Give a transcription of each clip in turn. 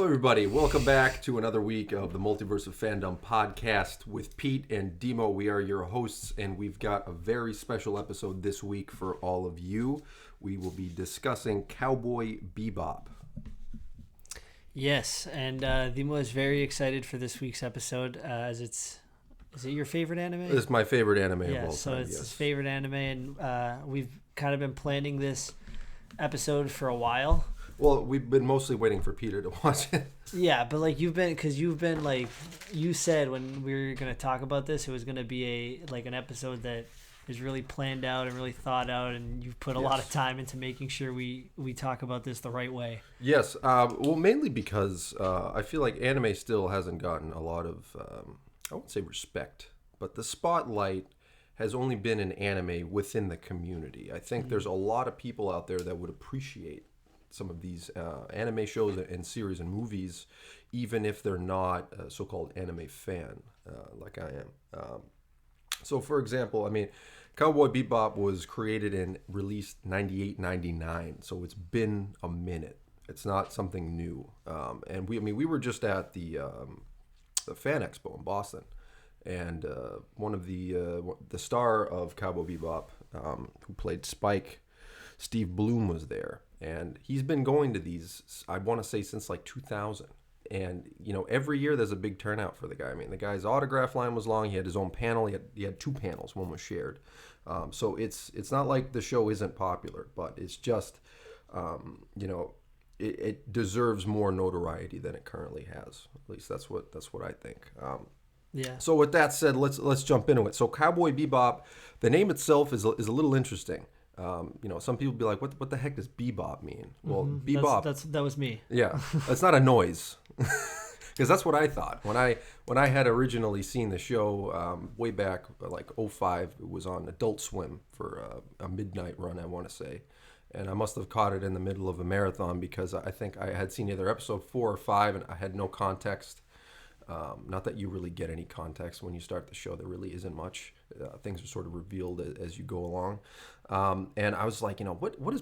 Hello, everybody. Welcome back to another week of the Multiverse of Fandom podcast with Pete and Dimo. We are your hosts, and we've got a very special episode this week for all of you. We will be discussing Cowboy Bebop. Yes, and Dimo is very excited for this week's episode, as is it your favorite anime? It's my favorite anime of all time. So it's his favorite anime, and we've kind of been planning this episode for a while. Well, we've been mostly waiting for Peter to watch it. Yeah, but like you've been like, you said when we were going to talk about this, it was going to be an episode that is really planned out and really thought out, and you've put a lot of time into making sure we talk about this the right way. Yes, well, mainly because I feel like anime still hasn't gotten a lot of, I won't say respect, but the spotlight has only been in anime within the community. I think there's a lot of people out there that would appreciate some of these anime shows and series and movies, even if they're not a so-called anime fan like I am. So, for example, I mean, Cowboy Bebop was created and released 98-99, so it's been a minute. It's not something new. And we were just at the Fan Expo in Boston, and one of the star of Cowboy Bebop, who played Spike, Steve Bloom, was there. And he's been going to these, I want to say, since like 2000. And, you know, every year there's a big turnout for the guy. I mean, the guy's autograph line was long. He had his own panel. He had two panels. One was shared. So it's not like the show isn't popular, but it's just, you know, it deserves more notoriety than it currently has. At least that's what I think. Yeah. So with that said, let's jump into it. So Cowboy Bebop, the name itself is a little interesting. You know, some people be like, what the heck does bebop mean? Well, bebop. That was me. Yeah, that's not a noise. Because that's what I thought. When I had originally seen the show way back, like 2005, it was on Adult Swim for a midnight run, I want to say. And I must have caught it in the middle of a marathon because I think I had seen either episode 4 or 5 and I had no context. Not that you really get any context when you start the show. There really isn't much. Things are sort of revealed as you go along. And I was like, you know, what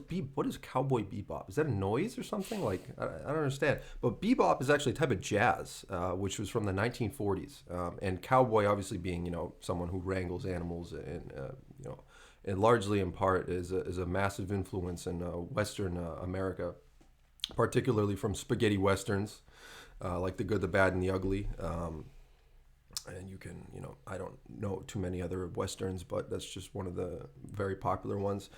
is Cowboy Bebop? Is that a noise or something? Like, I don't understand. But bebop is actually a type of jazz, which was from the 1940s. And cowboy, obviously, being, you know, someone who wrangles animals and you know, and largely in part is a massive influence in Western America, particularly from spaghetti westerns. Like The Good, the Bad, and the Ugly. And you can, you know, I don't know too many other Westerns, but that's just one of the very popular ones.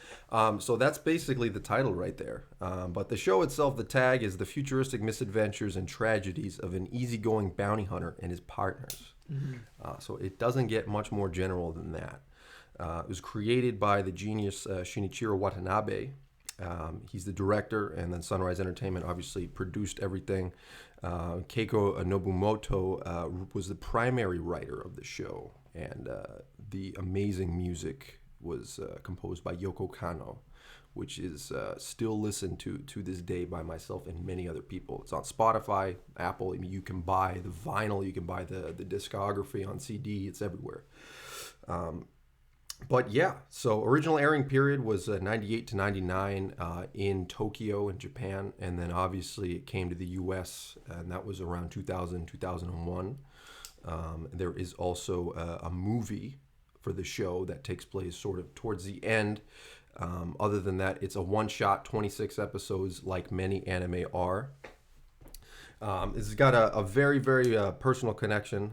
So that's basically the title right there. But the show itself, the tag is the futuristic misadventures and tragedies of an easygoing bounty hunter and his partners. Mm-hmm. So it doesn't get much more general than that. It was created by the genius Shinichiro Watanabe. He's the director, and then Sunrise Entertainment obviously produced everything. Keiko Nobumoto was the primary writer of the show, and the amazing music was composed by Yoko Kanno, which is still listened to this day by myself and many other people. It's on Spotify, Apple. I mean, you can buy the vinyl, you can buy the discography on CD. It's everywhere. But yeah, so original airing period was 98 to 99 in Tokyo in Japan, and then obviously it came to the U.S., and that was around 2000, 2001. There is also a movie for the show that takes place sort of towards the end. Other than that, it's a one-shot, 26 episodes like many anime are. This has got a very, very personal connection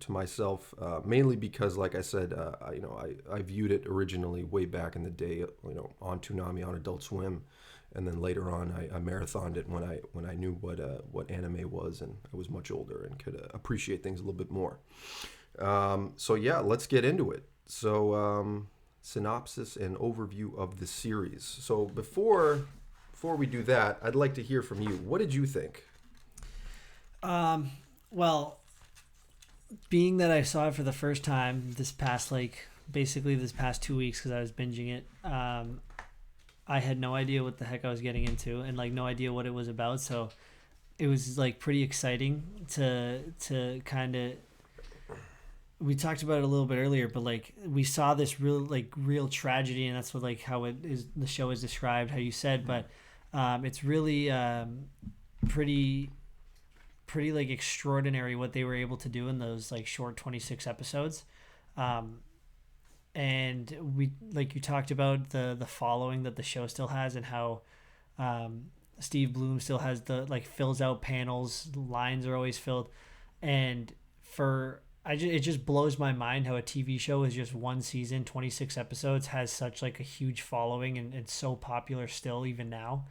to myself, mainly because, like I said, I viewed it originally way back in the day, you know, on Toonami, on Adult Swim, and then later on I marathoned it when I knew what anime was, and I was much older and could appreciate things a little bit more. So yeah, let's get into it. So synopsis and overview of the series. So before we do that, I'd like to hear from you. What did you think? Well, being that I saw it for the first time this past 2 weeks because I was binging it, I had no idea what the heck I was getting into and like no idea what it was about. So it was like pretty exciting to kind of, we talked about it a little bit earlier, but like we saw this real tragedy, and that's what like how it is, the show is described, how you said, but it's really pretty pretty like extraordinary what they were able to do in those like short 26 episodes. And we, like you talked about the following that the show still has, and how Steve Bloom still has the like fills out panels, lines are always filled, and it just blows my mind how a TV show is just one season, 26 episodes, has such like a huge following, and so popular still even now.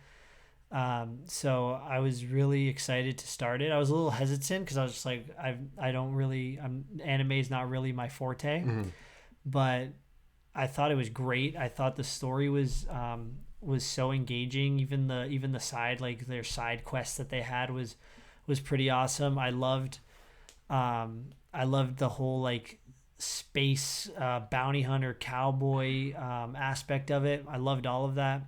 So I was really excited to start it. I was a little hesitant because I was just like, anime is not really my forte, but I thought it was great. I thought the story was so engaging. Even the side, like their side quests that they had was pretty awesome. I loved the whole like space bounty hunter cowboy aspect of it. I loved all of that.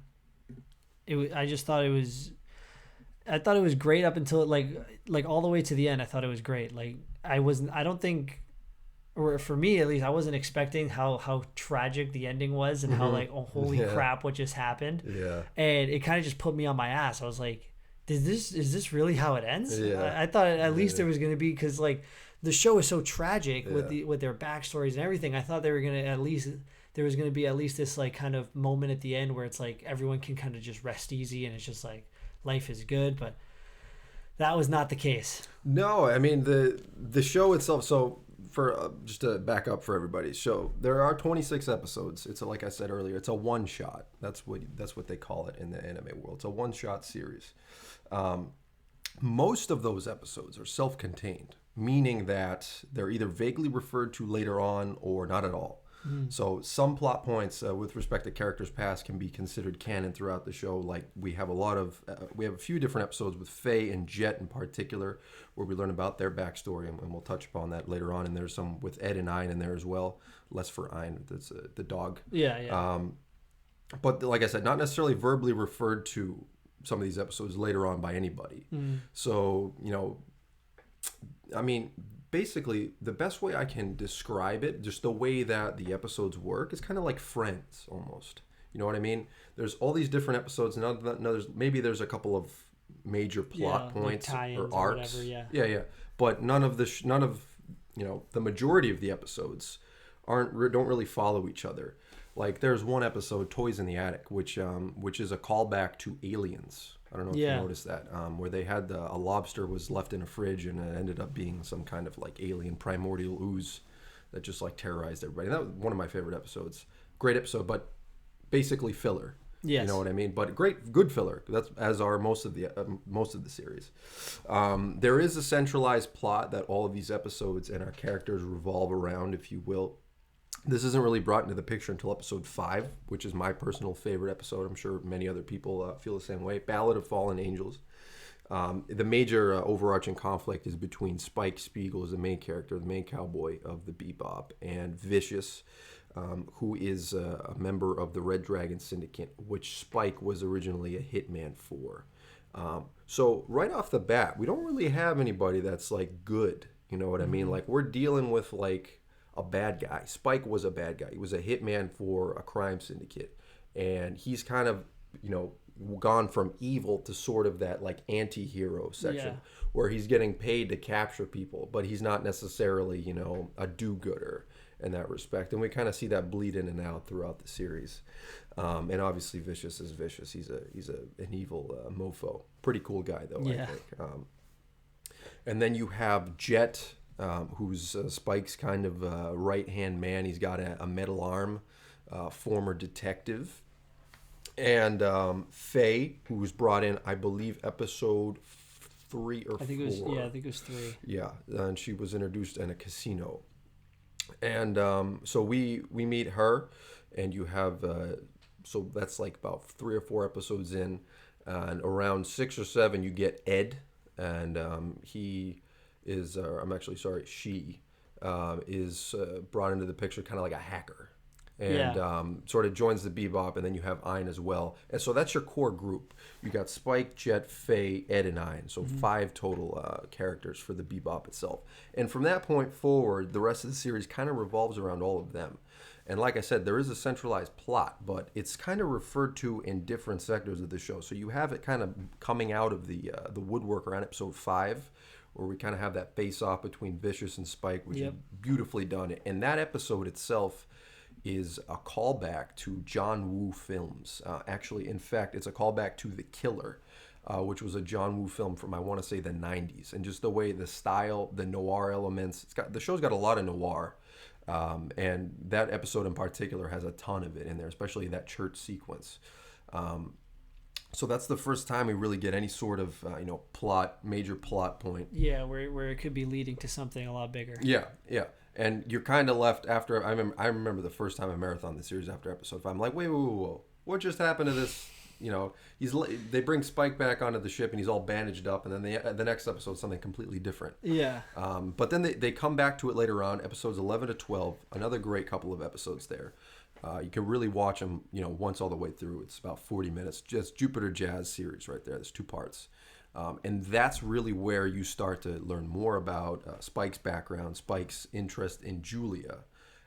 I thought it was great up until like all the way to the end. I thought it was great. Like I don't think, or for me at least, I wasn't expecting how tragic the ending was, and how like, oh holy crap, what just happened. Yeah. And it kind of just put me on my ass. I was like, is this really how it ends? Yeah. I thought at least there was going to be, because like the show is so tragic with their backstories and everything. I thought there was going to be at least this like kind of moment at the end where it's like everyone can kind of just rest easy and it's just like life is good, but that was not the case. No, I mean the show itself. So for just to back up for everybody's show, there are 26 episodes. It's like I said earlier, it's a one shot. That's what they call it in the anime world. It's a one shot series. Most of those episodes are self-contained, meaning that they're either vaguely referred to later on or not at all. So some plot points with respect to characters' past can be considered canon throughout the show. Like we have a few different episodes with Faye and Jet in particular, where we learn about their backstory, and we'll touch upon that later on. And there's some with Ed and Ein in there as well. Less for Ein, that's the dog. Yeah. But like I said, not necessarily verbally referred to some of these episodes later on by anybody. So, I mean, basically, the best way I can describe it, just the way that the episodes work, is kind of like Friends, almost. You know what I mean? There's all these different episodes, and maybe there's a couple of major plot points like or arcs. Whatever, yeah. But none of the majority of the episodes don't really follow each other. Like there's one episode, Toys in the Attic, which is a callback to Aliens. I don't know if you noticed that, where they had a lobster was left in a fridge, and it ended up being some kind of like alien primordial ooze that just like terrorized everybody. And that was one of my favorite episodes. Great episode, but basically filler. Yes. You know what I mean? But good filler. That's as are most of the series. There is a centralized plot that all of these episodes and our characters revolve around, if you will. This isn't really brought into the picture until episode 5, which is my personal favorite episode. I'm sure many other people feel the same way. Ballot of Fallen Angels. The major overarching conflict is between Spike Spiegel as the main character, the main cowboy of the Bebop, and Vicious, who is a member of the Red Dragon Syndicate, which Spike was originally a hitman for. So right off the bat, we don't really have anybody that's like good. You know what I mean? Like we're dealing with like a bad guy. Spike was a bad guy. He was a hitman for a crime syndicate, and he's kind of gone from evil to sort of that like anti-hero section where he's getting paid to capture people, but he's not necessarily a do-gooder in that respect. And we kind of see that bleed in and out throughout the series. And obviously Vicious is Vicious. He's an evil mofo. Pretty cool guy though, I think. And then you have Jet, who's Spike's kind of right-hand man. He's got a metal arm, former detective. And Faye, who was brought in, I believe, episode 3 or 4. I think it was 3. Yeah, and she was introduced in a casino. And so we meet her, and you have, so that's like about 3 or 4 episodes in. And around 6 or 7, you get Ed, and he is, she is brought into the picture kind of like a hacker. And sort of joins the Bebop, and then you have Ein as well. And so that's your core group. You got Spike, Jet, Faye, Ed, and Ein. So 5 total characters for the Bebop itself. And from that point forward, the rest of the series kind of revolves around all of them. And like I said, there is a centralized plot, but it's kind of referred to in different sectors of the show. So you have it kind of coming out of the woodwork around episode 5, where we kind of have that face-off between Vicious and Spike, which is beautifully done. And that episode itself is a callback to John Woo films. Actually, in fact, it's a callback to The Killer, which was a John Woo film from, I want to say, the 90s. And just the way the style, the noir elements, the show's got a lot of noir. And that episode in particular has a ton of it in there, especially that church sequence. So that's the first time we really get any sort of major plot point. Yeah, where it could be leading to something a lot bigger. Yeah. And you're kind of left after. I remember the first time I marathoned the series after episode 5. I'm like, wait, what just happened to this? They bring Spike back onto the ship and he's all bandaged up, and then the next episode something completely different. Yeah. But then they come back to it later on, episodes 11 to 12. Another great couple of episodes there. You can really watch them, once all the way through. It's about 40 minutes. Just Jupiter Jazz series right there. There's 2 parts. And that's really where you start to learn more about Spike's background, Spike's interest in Julia,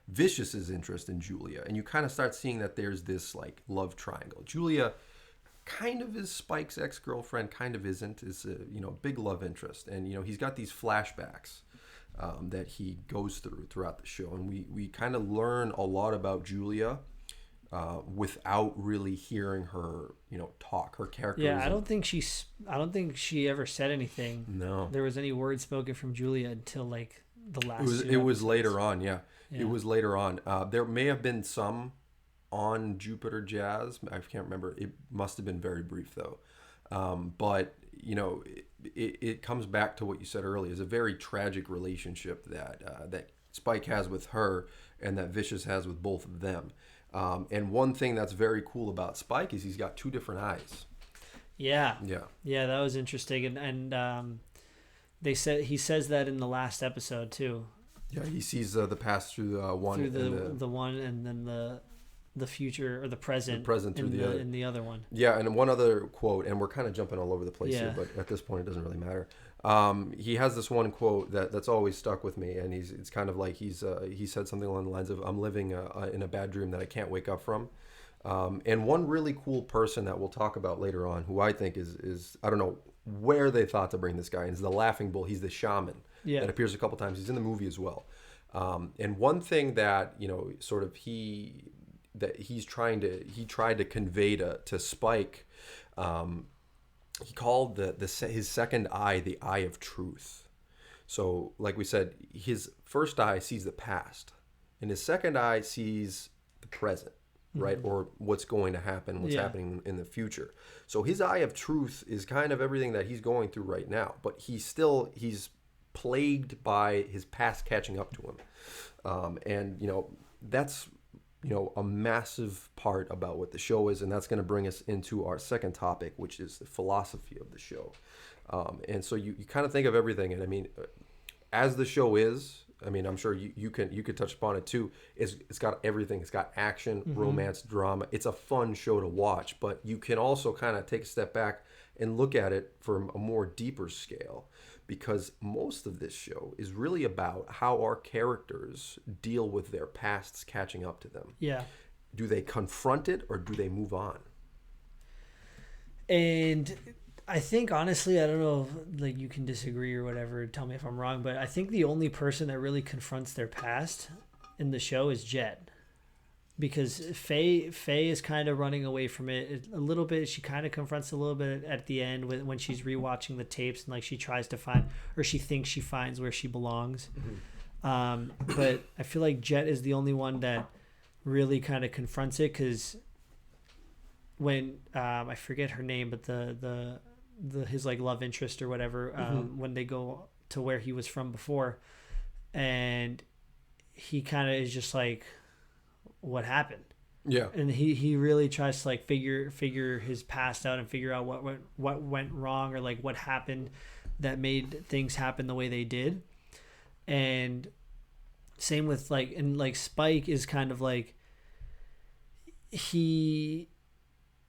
Vicious's interest in Julia. And you kind of start seeing that there's this like love triangle. Julia kind of is Spike's ex-girlfriend, kind of isn't, is a big love interest. And he's got these flashbacks that he goes throughout the show, and we kind of learn a lot about Julia without really hearing her talk. Her character. Yeah, I don't think she ever said anything. No, there was any word spoken from Julia until like the last. It was later on. Yeah, it was later on. There may have been some on Jupiter Jazz. I can't remember. It must have been very brief though. But it comes back to what you said earlier. It's a very tragic relationship that Spike has with her and that Vicious has with both of them. And one thing that's very cool about Spike is he's got 2 different eyes. Yeah, that was interesting. And he says that in the last episode too. Yeah, he sees the past through one, through the one, and then the future or the present through the other in the other one. Yeah, and one other quote, and we're kind of jumping all over the place here, but at this point it doesn't really matter. He has this one quote that's always stuck with me, and it's kind of like he said something along the lines of, "I'm living in a bad dream that I can't wake up from." And one really cool person that we'll talk about later on, who I think is I don't know where they thought to bring this guy in, is the Laughing Bull. He's the shaman that appears a couple times. He's in the movie as well. And one thing that he tried to convey to Spike, he called his second eye the eye of truth. So like we said, his first eye sees the past and his second eye sees the present, right? Or what's going to happen, what's happening in the future. So his eye of truth is kind of everything that he's going through right now, but he's plagued by his past catching up to him. And that's a massive part about what the show is, and that's going to bring us into our second topic, which is the philosophy of the show. And so you kind of think of everything, and I mean, as the show is, I mean, I'm sure you could touch upon it too. It's got everything. It's got action, romance, drama. It's a fun show to watch, but you can also kind of take a step back and look at it from a more deeper scale, because most of this show is really about how our characters deal with their pasts catching up to them. Yeah. Do they confront it or do they move on? And I think, honestly, I don't know if, like, you can disagree or whatever, tell me if I'm wrong, but I think the only person that really confronts their past in the show is Jet. Because Faye is kind of running away from it a little bit. She kind of confronts a little bit at the end when she's rewatching the tapes, and like she tries to find, or she thinks she finds where she belongs. But I feel like Jet is the only one that really kind of confronts it, because when I forget her name, but his like love interest or whatever, when they go to where he was from before, and he kind of is just like, what happened? Yeah. And he really tries to like figure his past out and figure out what went wrong, or like what happened that made things happen the way they did. And same with like, and like Spike is kind of like, he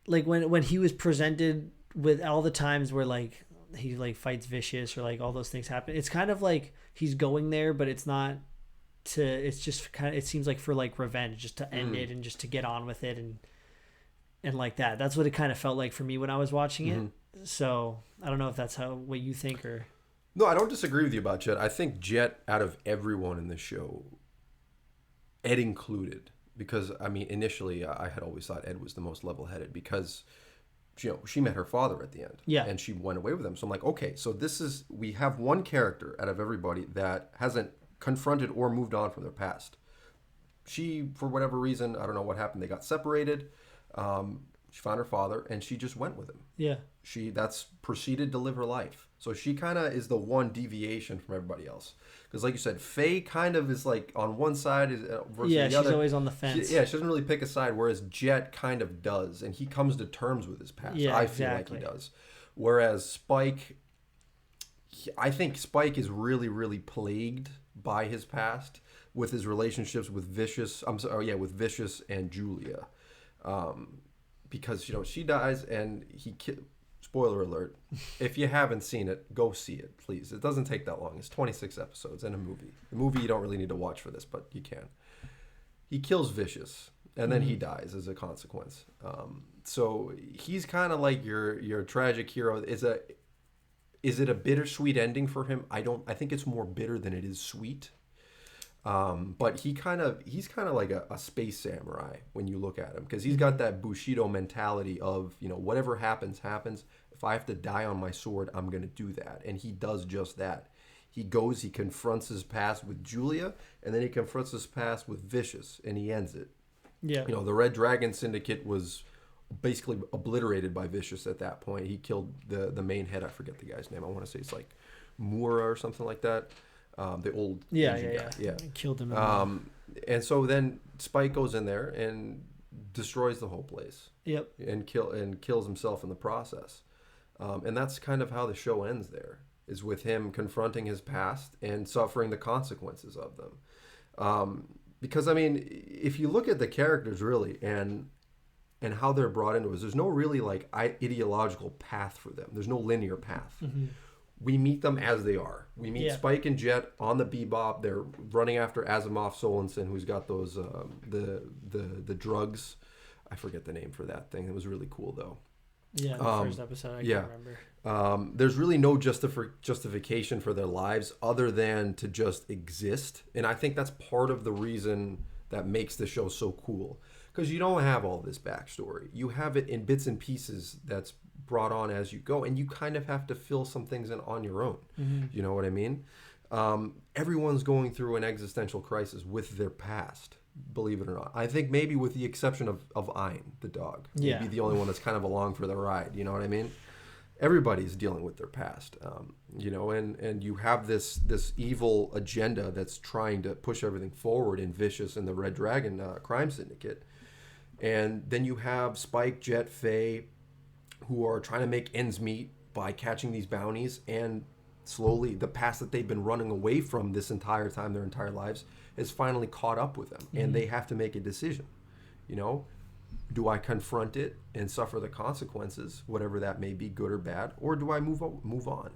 like when he was presented with all the times where like he like fights Vicious or like all those things happen, it's kind of like he's going there, but it's not it's just kind of, it seems like for like revenge, just to end it and just to get on with it and like that. That's what it kind of felt like for me when I was watching it. So I don't know if that's what you think or. No, I don't disagree with you about Jet. I think Jet, out of everyone in the show, Ed included, because I mean initially I had always thought Ed was the most level-headed because she met her father at the end, and she went away with him. So I'm like, okay, so we have one character out of everybody that hasn't confronted or moved on from their past. She, for whatever reason, I don't know what happened, they got separated. She found her father and she just went with him. Yeah. That's proceeded to live her life. So she kind of is the one deviation from everybody else. Because like you said, Faye kind of is like on one side versus the other. Yeah, she's always on the fence. She doesn't really pick a side, whereas Jet kind of does. And he comes to terms with his past. I feel like he does. Whereas Spike, I think Spike is really, really plagued by his past with his relationships with Vicious. With Vicious and Julia. Because, she dies and spoiler alert, if you haven't seen it, go see it, please. It doesn't take that long. It's 26 episodes and a movie. The movie you don't really need to watch for this, but you can. He kills Vicious, and then he dies as a consequence. So he's kind of like your tragic hero. Is it a bittersweet ending for him? I think it's more bitter than it is sweet. But he's kind of like a space samurai when you look at him, because he's got that Bushido mentality of, whatever happens. If I have to die on my sword, I'm going to do that. And he does just that. He confronts his past with Julia, and then he confronts his past with Vicious, and he ends it. Yeah. The Red Dragon Syndicate was basically obliterated by Vicious at that point. He killed the main head. I forget the guy's name. I want to say it's like Mura or something like that. The old Asian guy. Yeah. Killed him. And so then Spike goes in there and destroys the whole place. Yep. And kills himself in the process. And that's kind of how the show ends there, is with him confronting his past and suffering the consequences of them. Because, I mean, if you look at the characters really and how they're brought into it, there's no really like ideological path for them. There's no linear path. Mm-hmm. We meet them as they are. We meet Spike and Jet on the Bebop. They're running after Asimov Sorensen, who's got those the drugs. I forget the name for that thing. It was really cool though. Yeah, the first episode I can't remember. There's really no justification for their lives other than to just exist, and I think that's part of the reason that makes the show so cool. Because you don't have all this backstory. You have it in bits and pieces that's brought on as you go, and you kind of have to fill some things in on your own. Mm-hmm. You know what I mean? Everyone's going through an existential crisis with their past, believe it or not. I think maybe with the exception of Ein, the dog. Maybe the only one that's kind of along for the ride. You know what I mean? Everybody's dealing with their past. And you have this evil agenda that's trying to push everything forward in Vicious and the Red Dragon crime syndicate. And then you have Spike, Jet, Faye, who are trying to make ends meet by catching these bounties, and slowly the past that they've been running away from this entire time, their entire lives, has finally caught up with them. Mm-hmm. And they have to make a decision. Do I confront it and suffer the consequences, whatever that may be, good or bad, or do I move on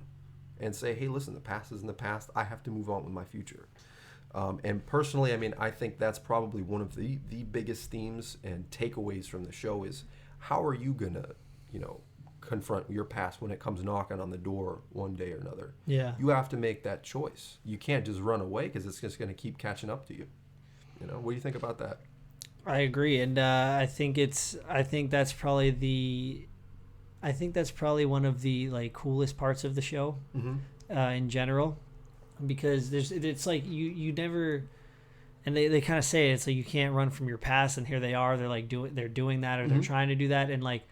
and say, hey, listen, the past is in the past. I have to move on with my future. And personally, I mean, I think that's probably one of the biggest themes and takeaways from the show is, how are you going to, confront your past when it comes knocking on the door one day or another? Yeah. You have to make that choice. You can't just run away, because it's just going to keep catching up to you. What do you think about that? I agree. And I think that's probably one of the like coolest parts of the show, mm-hmm. In general. Because it's like you never, and they kind of say it's like you can't run from your past, and here they are, they're like doing that, or mm-hmm. they're trying to do that, and like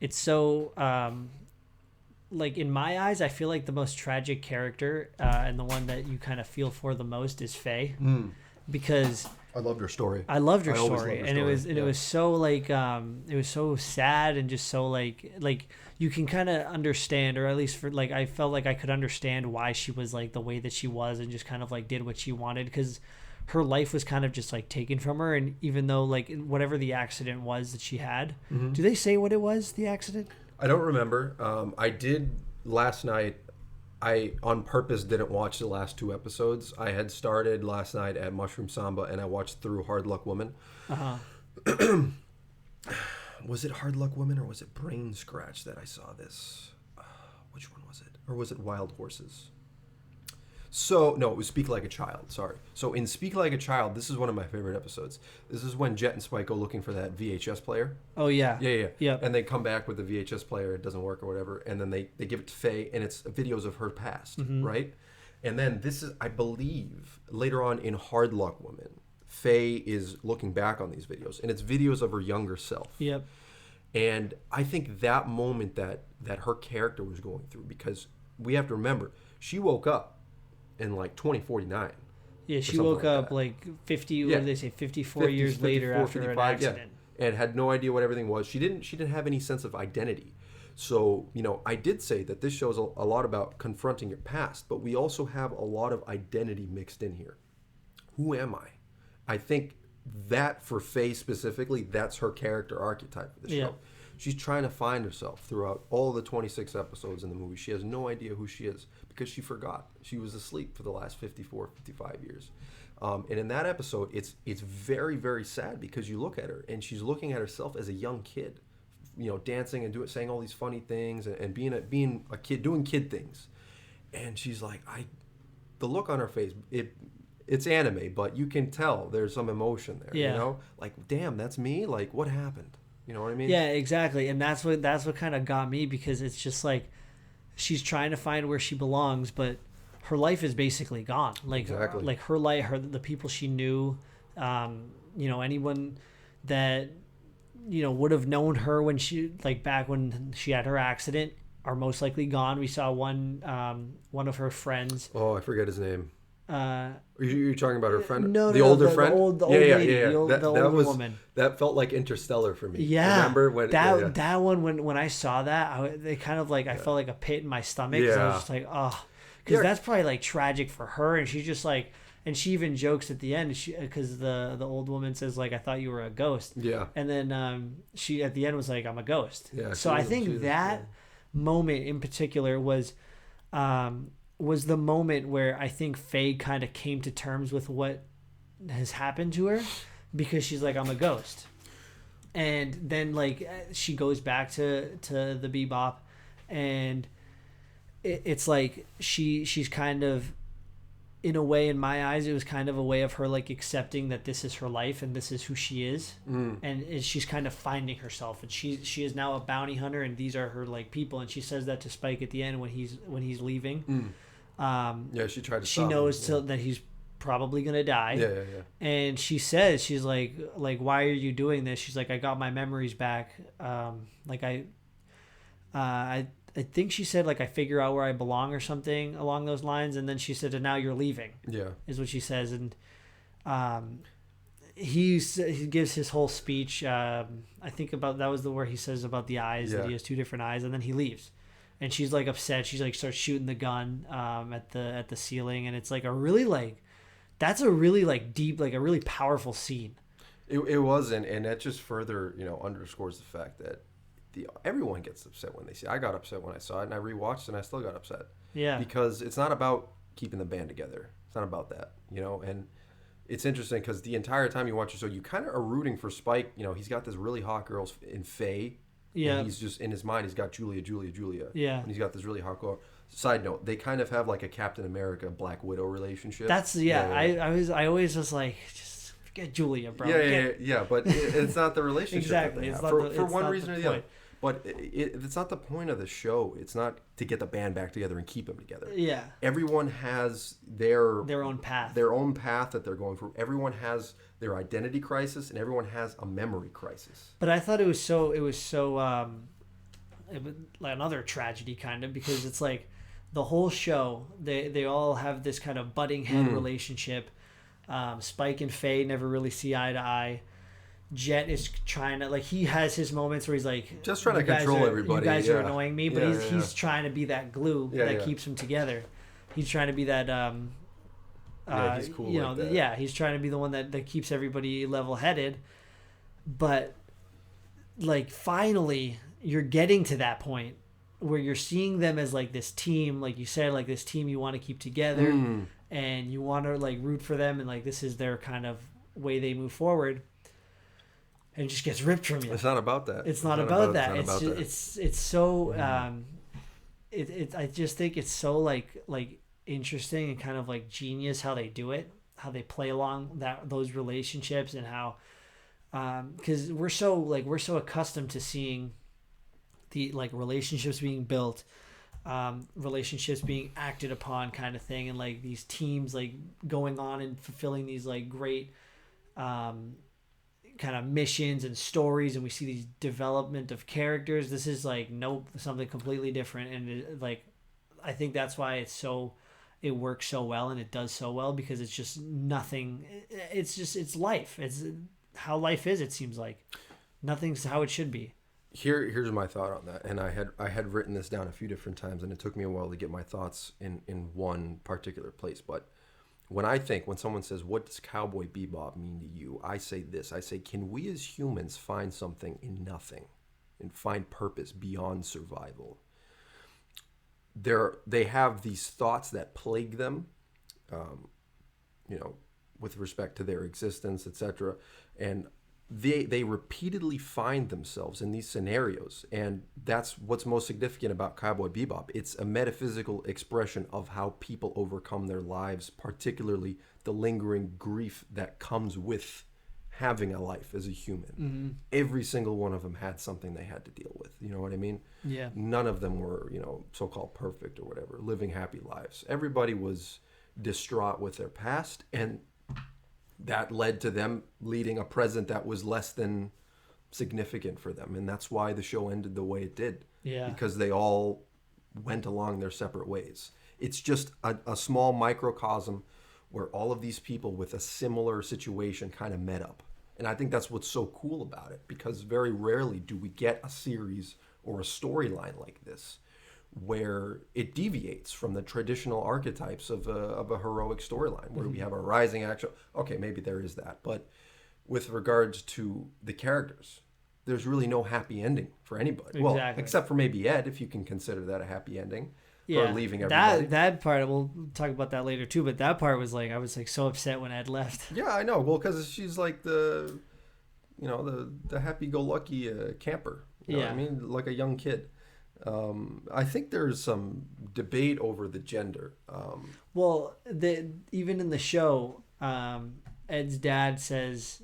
it's so like in my eyes, I feel like the most tragic character and the one that you kind of feel for the most is Faye, because I loved her story. And it was so like it was so sad and just so like you can kind of understand, or at least for like I felt like I could understand why she was like the way that she was, and just kind of like did what she wanted, because her life was kind of just like taken from her. And even though like whatever the accident was that she had, mm-hmm. do they say what it was, the accident? I don't remember. I did last night. I on purpose didn't watch the last 2 episodes. I had started last night at Mushroom Samba, and I watched through Hard Luck Woman. Was it Hard Luck Woman or was it Brain Scratch that I saw this? Which one was it? Or was it Wild Horses? So, no, it was Speak Like a Child, sorry. So in Speak Like a Child, this is one of my favorite episodes. This is when Jet and Spike go looking for that VHS player. Oh, yeah. Yeah. Yep. And they come back with the VHS player, it doesn't work or whatever, and then they give it to Faye, and it's videos of her past, right? And then this is, I believe, later on in Hard Luck Woman, Faye is looking back on these videos, and it's videos of her younger self. Yep. And I think that moment that her character was going through, because we have to remember, she woke up in like 2049. Yeah, she woke up like 50, what did they say, 54 years later after an accident. Yeah, and had no idea what everything was. She didn't have any sense of identity. So, I did say that this shows a lot about confronting your past, but we also have a lot of identity mixed in here. Who am I? I think that for Faye specifically, that's her character archetype for the show. She's trying to find herself throughout all the 26 episodes in the movie. She has no idea who she is because she forgot. She was asleep for the last 54, 55 years. And in that episode, it's very, very sad because you look at her and she's looking at herself as a young kid, dancing and saying all these funny things and being a kid, doing kid things. And she's like, the look on her face, it's anime, but you can tell there's some emotion there, like, damn, that's me. Like, what happened? You know what I mean? Yeah, exactly. And that's what kind of got me, because it's just like she's trying to find where she belongs, but her life is basically gone. Like, exactly. Like her life, the people she knew, anyone that, would have known her when she, like back when she had her accident, are most likely gone. We saw one of her friends. Oh, I forget his name. You're talking about her friend? No, the older friend? The old lady. Yeah. The older woman. That felt like Interstellar for me. Yeah. Remember when that one, when I saw that, I felt like a pit in my stomach. Yeah. I was just like, oh. Because that's probably like tragic for her. And she's just like, and she even jokes at the end, because the old woman says, like, I thought you were a ghost. Yeah. And then she at the end was like, I'm a ghost. Yeah. So I think that moment in particular was the moment where I think Faye kind of came to terms with what has happened to her, because she's like, I'm a ghost. And then like she goes back to the Bebop, and it's like she's kind of, in a way, in my eyes, it was kind of a way of her like accepting that this is her life and this is who she is. And she's kind of finding herself, and she is now a bounty hunter, and these are her like people. And she says that to Spike at the end when he's leaving. She tried to. She knows that he's probably gonna die. Yeah. And she's like, why are you doing this? She's like, I got my memories back. I think she said, like, I figure out where I belong or something along those lines. And then she said, and now you're leaving. Yeah, is what she says. And he gives his whole speech. I think that was where he says about the eyes, that he has two different eyes, and then he leaves. And she's like upset. She's like starts shooting the gun at the ceiling, and it's like that's a really like deep, like a really powerful scene. It was, and that just further underscores the fact that everyone gets upset when they see it. I got upset when I saw it, and I rewatched it, and I still got upset. Yeah, because it's not about keeping the band together. It's not about that, and it's interesting because the entire time you watch the show, you kind of are rooting for Spike. He's got this really hot girl in Faye. Yeah, and he's just in his mind. He's got Julia. Yeah, and he's got this really hot girl. Side note: they kind of have like a Captain America, Black Widow relationship. That's I always was like, just forget Julia, bro. Yeah. But it's not the relationship. Exactly. It's for one reason or the other. But it's not the point of the show. It's not to get the band back together and keep them together. Yeah. Everyone has their own path. Their own path that they're going through. Everyone has their identity crisis, and everyone has a memory crisis. But I thought it was like another tragedy kind of, because it's like the whole show, they all have this kind of butting head relationship. Spike and Faye never really see eye to eye. Jet is trying to, like, he has his moments where he's like, just trying to control everybody. You guys are annoying me, but he's trying to be that glue that keeps them together. He's trying to be that he's cool like that. He's trying to be the one that keeps everybody level-headed. But like finally you're getting to that point, where you're seeing them as like this team, like you said, like this team you want to keep together, and you want to like root for them, and like this is their kind of way they move forward, and it just gets ripped from you. It's not about that. It's not about that. It's so I just think it's so like interesting and kind of like genius how they do it, how they play along those relationships, and how because we're so accustomed to seeing the like relationships being built, relationships being acted upon kind of thing, and like these teams like going on and fulfilling these like great kind of missions and stories, and we see these development of characters. This is like something completely different, and like I think that's why it works so well and it does so well, because it's just nothing. It's life. It's how life is. It seems like nothing's how it should be. Here's my thought on that, and I had written this down a few different times, and it took me a while to get my thoughts in one particular place. But when someone says, "What does Cowboy Bebop mean to you?" I say this. I say, can we as humans find something in nothing, and find purpose beyond survival? They have these thoughts that plague them, with respect to their existence, etc., and they repeatedly find themselves in these scenarios, and that's what's most significant about Cowboy Bebop. It's a metaphysical expression of how people overcome their lives, particularly the lingering grief that comes with having a life as a human. Mm-hmm. Every single one of them had something they had to deal with. You know what I mean? Yeah. None of them were, so-called perfect or whatever, living happy lives. Everybody was distraught with their past, and that led to them leading a present that was less than significant for them. And that's why the show ended the way it did. Yeah. Because they all went along their separate ways. It's just a small microcosm where all of these people with a similar situation kind of met up. And I think that's what's so cool about it, because very rarely do we get a series or a storyline like this where it deviates from the traditional archetypes of a heroic storyline, where we have a rising action. Okay, maybe there is that. But with regards to the characters, there's really no happy ending for anybody. Exactly. Well, except for maybe Ed, if you can consider that a happy ending. Yeah, for leaving everybody. That part, we'll talk about that later too, but that part was like, I was like so upset when Ed left. Yeah, I know. Well, because she's like the happy-go-lucky camper. You know what I mean? Like a young kid. I think there's some debate over the gender. Well, even in the show, Ed's dad says,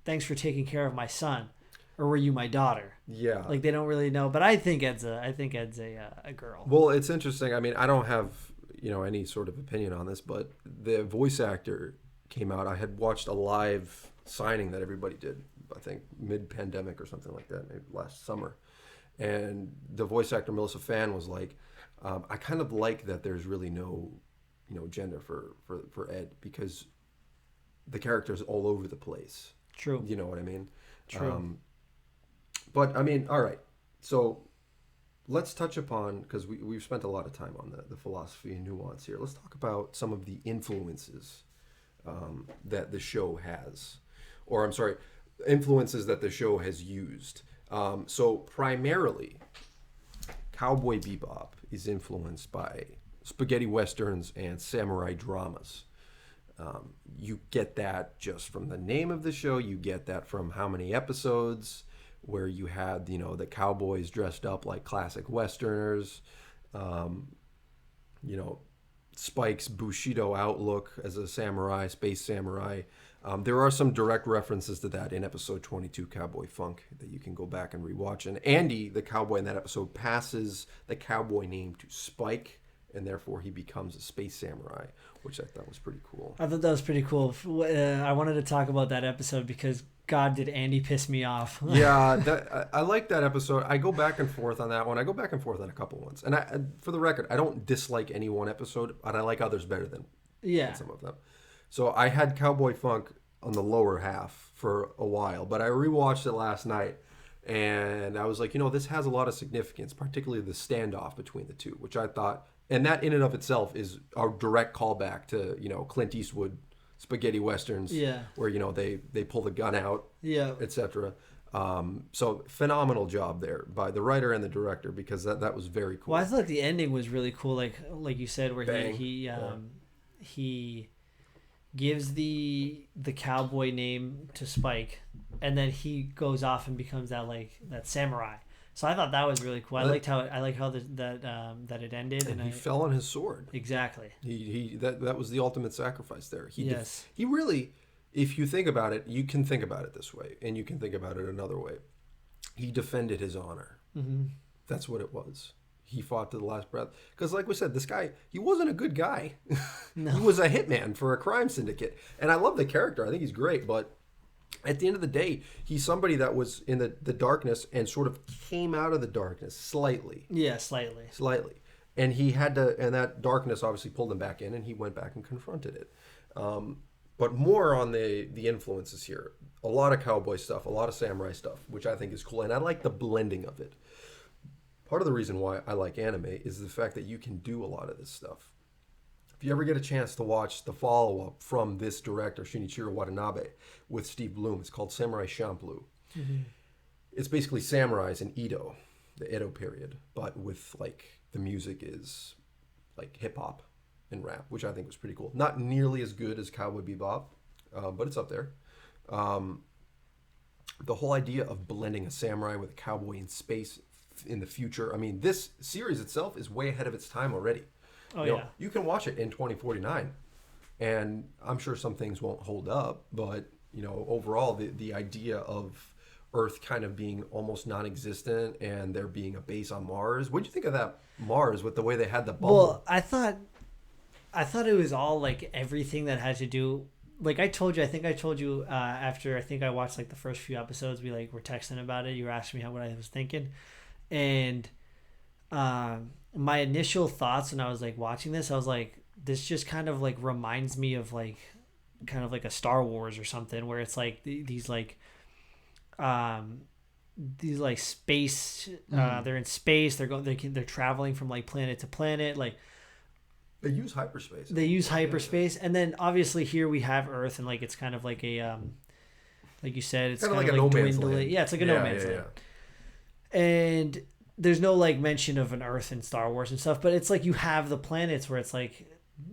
"Thanks for taking care of my son," or "Were you my daughter?" Yeah, like they don't really know. But I think Ed's a girl. Well, it's interesting. I mean, I don't have any sort of opinion on this, but the voice actor came out. I had watched a live signing that everybody did, I think mid-pandemic or something like that, maybe last summer. And the voice actor Melissa Fan was like, I kind of like that there's really no, gender for Ed, because the character's all over the place. True. You know what I mean? True. But I mean, all right. So let's touch upon, because we've spent a lot of time on the philosophy and nuance here. Let's talk about some of the influences that the show has, or I'm sorry, influences that the show has used. So primarily, Cowboy Bebop is influenced by spaghetti westerns and samurai dramas. You get that just from the name of the show. You get that from how many episodes where you had, the cowboys dressed up like classic westerners. Spike's Bushido outlook as a samurai, space samurai. There are some direct references to that in episode 22, Cowboy Funk, that you can go back and rewatch. And Andy, the cowboy in that episode, passes the cowboy name to Spike, and therefore he becomes a space samurai, which I thought was pretty cool. I thought that was pretty cool. I wanted to talk about that episode because, God, did Andy piss me off. Yeah, I like that episode. I go back and forth on that one. I go back and forth on a couple ones. And for the record, I don't dislike any one episode, but I like others better than some of them. So I had Cowboy Funk on the lower half for a while, but I rewatched it last night, and I was like, this has a lot of significance, particularly the standoff between the two, which I thought, and that in and of itself is a direct callback to, Clint Eastwood spaghetti westerns, where, they pull the gun out, etc. So phenomenal job there by the writer and the director, because that was very cool. Well, I thought the ending was really cool, like you said, where Bang. he gives the cowboy name to Spike, and then he goes off and becomes that samurai. So I thought that was really cool. I liked how that it ended, and he fell on his sword. Exactly. That was the ultimate sacrifice there. Yes. He really, if you think about it, you can think about it this way, and you can think about it another way. He defended his honor. Mm-hmm. That's what it was. He fought to the last breath. Because like we said, this guy, he wasn't a good guy. No. He was a hitman for a crime syndicate. And I love the character. I think he's great. But at the end of the day, he's somebody that was in the darkness and sort of came out of the darkness slightly. Yeah, slightly. Slightly. And he had to, and that darkness obviously pulled him back in, and he went back and confronted it. But more on the influences here. A lot of cowboy stuff, a lot of samurai stuff, which I think is cool. And I like the blending of it. Part of the reason why I like anime is the fact that you can do a lot of this stuff. If you ever get a chance to watch the follow-up from this director, Shinichiro Watanabe, with Steve Bloom, it's called Samurai Champloo. Mm-hmm. It's basically samurais in Edo, the Edo period, but with the music is like hip-hop and rap, which I think was pretty cool. Not nearly as good as Cowboy Bebop, but it's up there. The whole idea of blending a samurai with a cowboy in space in the future. I mean, this series itself is way ahead of its time already. Oh, you know, yeah. You can watch it in 2049, and I'm sure some things won't hold up, but, overall, the idea of Earth kind of being almost non-existent and there being a base on Mars. What did you think of that Mars with the way they had the bubble? Well, I thought it was all everything that had to do. I told you after I watched the first few episodes, we were texting about it. You were asking me what I was thinking. And my initial thoughts when I was watching this, I was this just kind of reminds me of kind of a Star Wars or something, where it's these space. They're in space. They're traveling from planet to planet. They use hyperspace. Hyperspace, and then obviously here we have Earth, and it's kind of a like you said, it's kind of a no man's dwindling. land. Yeah, it's like a no man's land. And there's no mention of an Earth in Star Wars and stuff, but it's you have the planets where it's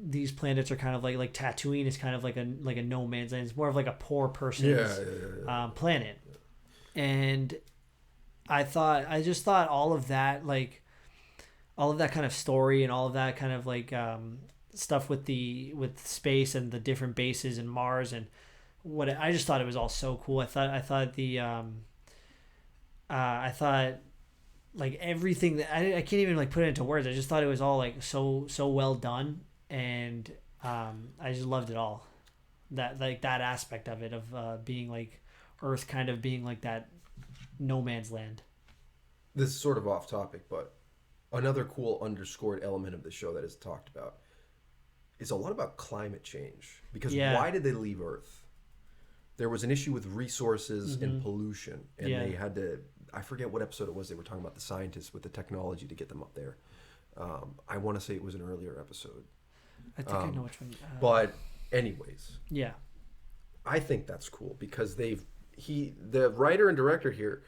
these planets are kind of like Tatooine is kind of like a no man's land. It's more of a poor person's planet. And I just thought all of that kind of story and all of that kind of stuff with space and the different bases and Mars and I just thought it was all so cool. I thought everything that I can't even put it into words. I just thought it was all so well done, and I just loved it all. That that aspect of it of being Earth kind of being that no man's land. This is sort of off topic, but another cool underscored element of the show that is talked about is a lot about climate change. Because why did they leave Earth? There was an issue with resources and pollution, and they had to. I forget what episode it was. They were talking about the scientists with the technology to get them up there. I want to say it was an earlier episode. I think I know which one. But anyways, yeah, I think that's cool because the writer and director here,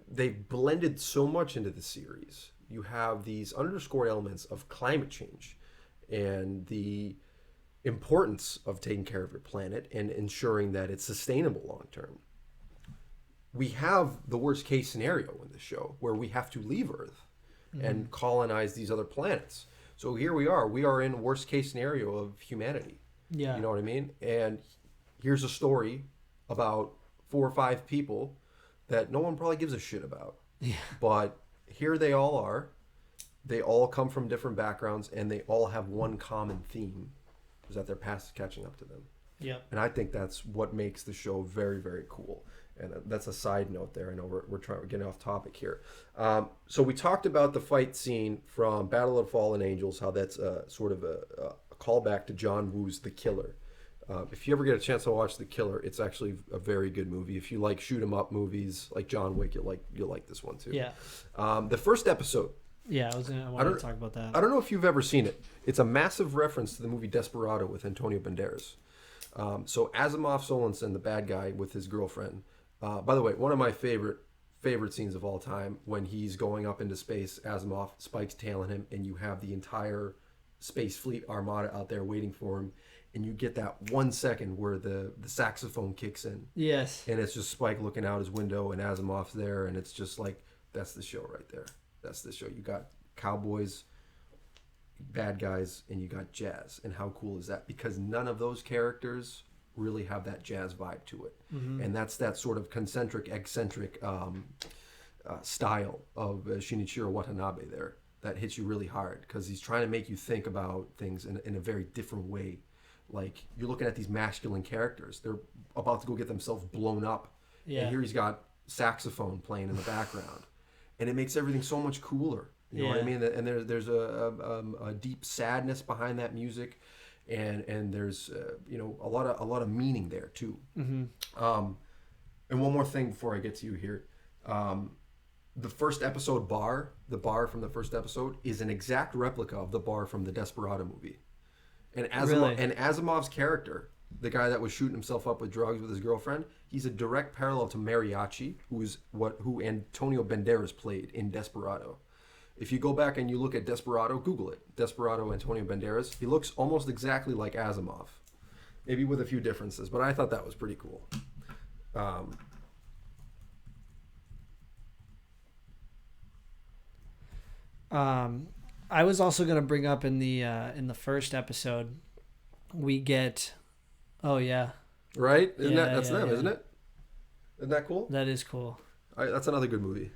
they've blended so much into the series. You have these underscored elements of climate change and the importance of taking care of your planet and ensuring that it's sustainable long term. We have the worst case scenario in the show where we have to leave Earth and colonize these other planets. So here we are in worst case scenario of humanity. Yeah. You know what I mean? And here's a story about 4 or 5 people that no one probably gives a shit about. Yeah. But here they all are. They all come from different backgrounds, and they all have one common theme, is that their past is catching up to them. Yeah. And I think that's what makes the show very, very cool. And that's a side note there. I know we're getting off topic here. So we talked about the fight scene from Battle of Fallen Angels, how that's sort of a callback to John Woo's The Killer. If you ever get a chance to watch The Killer, it's actually a very good movie. If you like shoot 'em up movies like John Wick, you'll like this one too. Yeah. The first episode. Yeah, I wanted to talk about that. I don't know if you've ever seen it. It's a massive reference to the movie Desperado with Antonio Banderas. So Asimov Sorensen, the bad guy with his girlfriend, By the way, one of my favorite scenes of all time, when he's going up into space, Asimov, Spike's tailing him, and you have the entire space fleet armada out there waiting for him, and you get that 1 second where the saxophone kicks in. Yes. And it's just Spike looking out his window and Asimov's there, and it's just like, that's the show right there. That's the show. You got cowboys, bad guys, and you got jazz. And how cool is that? Because none of those characters really have that jazz vibe to it. Mm-hmm. And that's that sort of concentric, eccentric style of Shinichiro Watanabe there that hits you really hard, because he's trying to make you think about things in a very different way. Like, you're looking at these masculine characters. They're about to go get themselves blown up. Yeah. And here he's got saxophone playing in the background. And it makes everything so much cooler. You know what I mean? And there's a deep sadness behind that music. And there's a lot of meaning there too. Mm-hmm. And one more thing before I get to you here, the first episode bar, the bar from the first episode, is an exact replica of the bar from the Desperado movie. And Asimov's character, the guy that was shooting himself up with drugs with his girlfriend, he's a direct parallel to Mariachi, who Antonio Banderas played in Desperado. If you go back and you look at Desperado, Google it. Desperado, Antonio Banderas. He looks almost exactly like Asimov, maybe with a few differences. But I thought that was pretty cool. I was also going to bring up in the first episode, we get, right? That's them, isn't it? Isn't that cool? That is cool. That's another good movie.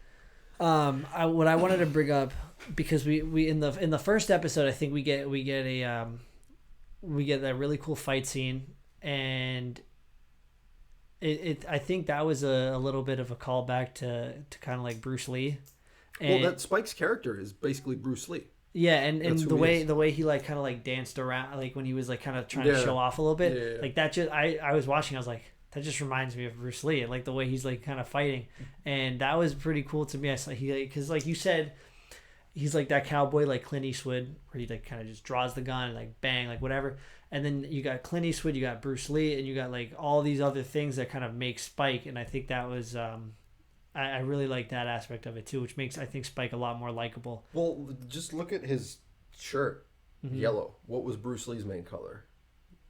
What I wanted to bring up, because we in the first episode, I think we get that really cool fight scene, and I think that was a little bit of a callback to kind of like Bruce Lee. And, that Spike's character is basically Bruce Lee. Yeah, and the way he like kind of like danced around, like when he was like kind of trying to show off a little bit, like that. Just I was watching, I was like, that just reminds me of Bruce Lee, and like the way he's like kind of fighting, and that was pretty cool to me. I saw because like you said, he's like that cowboy like Clint Eastwood, where he like kind of just draws the gun and like bang, like whatever. And then you got Clint Eastwood, you got Bruce Lee, and you got like all these other things that kind of make Spike. And I think that was I really like that aspect of it too, which makes, I think, Spike a lot more likable. Well, just look at his shirt, yellow. What was Bruce Lee's main color?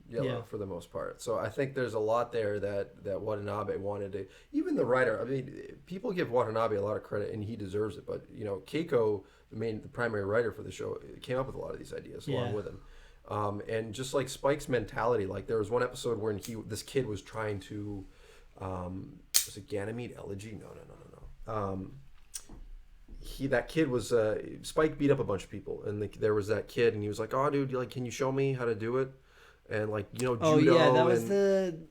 Yellow, for the most part. So I think there's a lot there that Watanabe wanted to. Even the writer, I mean, people give Watanabe a lot of credit, and he deserves it. But Keiko, the primary writer for the show, came up with a lot of these ideas along with him. And just like Spike's mentality, like there was one episode where this kid was trying to, was it Ganymede Elegy? No. That kid was Spike beat up a bunch of people, and there was that kid, and he was like, "Oh, dude, can you show me how to do it?" And judo. Oh yeah, that was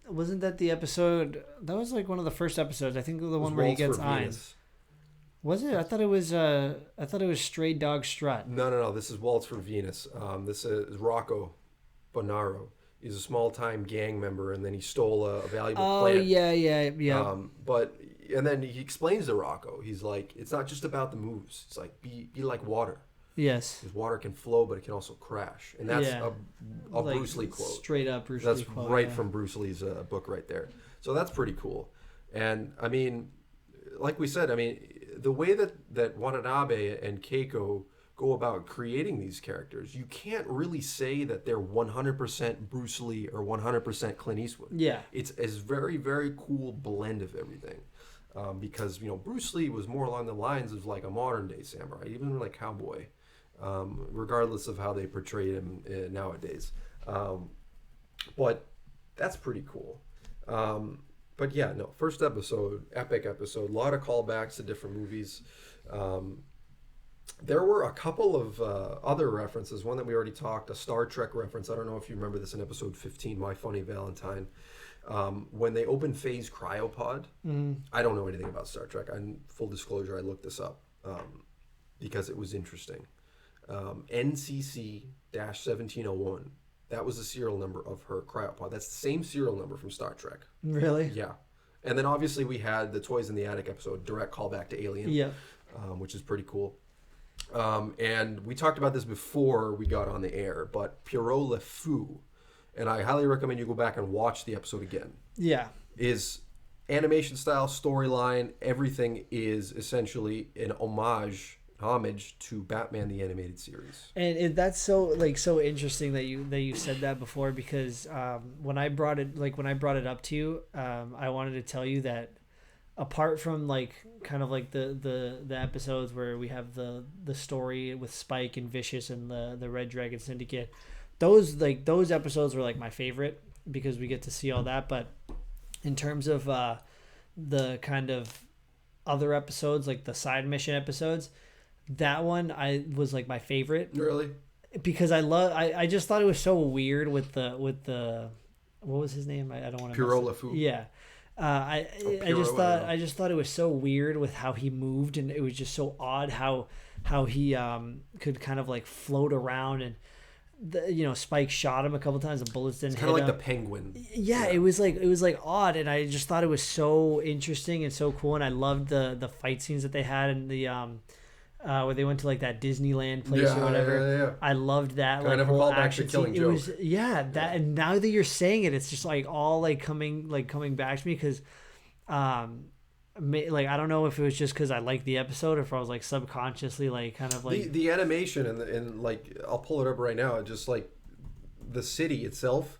wasn't that the episode? That was like one of the first episodes. I think the one where he gets Ein. Was it? I thought it was Stray Dog Strut. No. This is Waltz for Venus. This is Rocco Bonaro. He's a small-time gang member, and then he stole a valuable plant. Oh yeah. And then he explains to Rocco. He's like, it's not just about the moves. It's like be like water. Yes. Because water can flow, but it can also crash. And that's a like Bruce Lee quote. Straight up Bruce Lee quote. That's right from Bruce Lee's book right there. So that's pretty cool. And, I mean, like we said, the way that Watanabe and Keiko go about creating these characters, you can't really say that they're 100% Bruce Lee or 100% Clint Eastwood. Yeah. It's a very, very cool blend of everything. Because, Bruce Lee was more along the lines of like a modern day samurai, even like cowboy. Regardless of how they portray him nowadays. But that's pretty cool. But yeah, no, first episode, epic episode, a lot of callbacks to different movies. There were a couple of other references. One that we already talked, a Star Trek reference. I don't know if you remember this in episode 15, My Funny Valentine. When they opened Faye's cryopod, I don't know anything about Star Trek. Full disclosure, I looked this up because it was interesting. NCC-1701. That was the serial number of her cryopod. That's the same serial number from Star Trek. Really? Yeah. And then obviously we had the Toys in the Attic episode, direct callback to Alien, which is pretty cool. And we talked about this before we got on the air, but Pierrot Le Fou, and I highly recommend you go back and watch the episode again. Yeah. Is animation style, storyline, everything is essentially an homage to Batman the Animated Series. And that's so interesting that you said that before, because when I brought it up to you, I wanted to tell you that apart from like kind of like the episodes where we have the story with Spike and Vicious and the Red Dragon Syndicate, those episodes were like my favorite because we get to see all that. But in terms of the kind of other episodes, like the side mission episodes, that one I was like my favorite. Really? Because I just thought it was so weird with the what was his name? I don't want to Puro LeFou. Yeah. I just thought it was so weird with how he moved, and it was just so odd how he could kind of like float around, and Spike shot him a couple times, the bullets didn't hit him. Kind of like the Penguin. Yeah, it was like odd, and I just thought it was so interesting and so cool, and I loved the fight scenes that they had, and the where they went to like that Disneyland place or whatever. Yeah. I loved that. Kind like of a whole callback to action Killing scene. Joke. It was that, and now that you're saying it, it's just like all like coming back to me because, like I don't know if it was just because I liked the episode or if I was like subconsciously like kind of like the animation and like I'll pull it up right now. Just like the city itself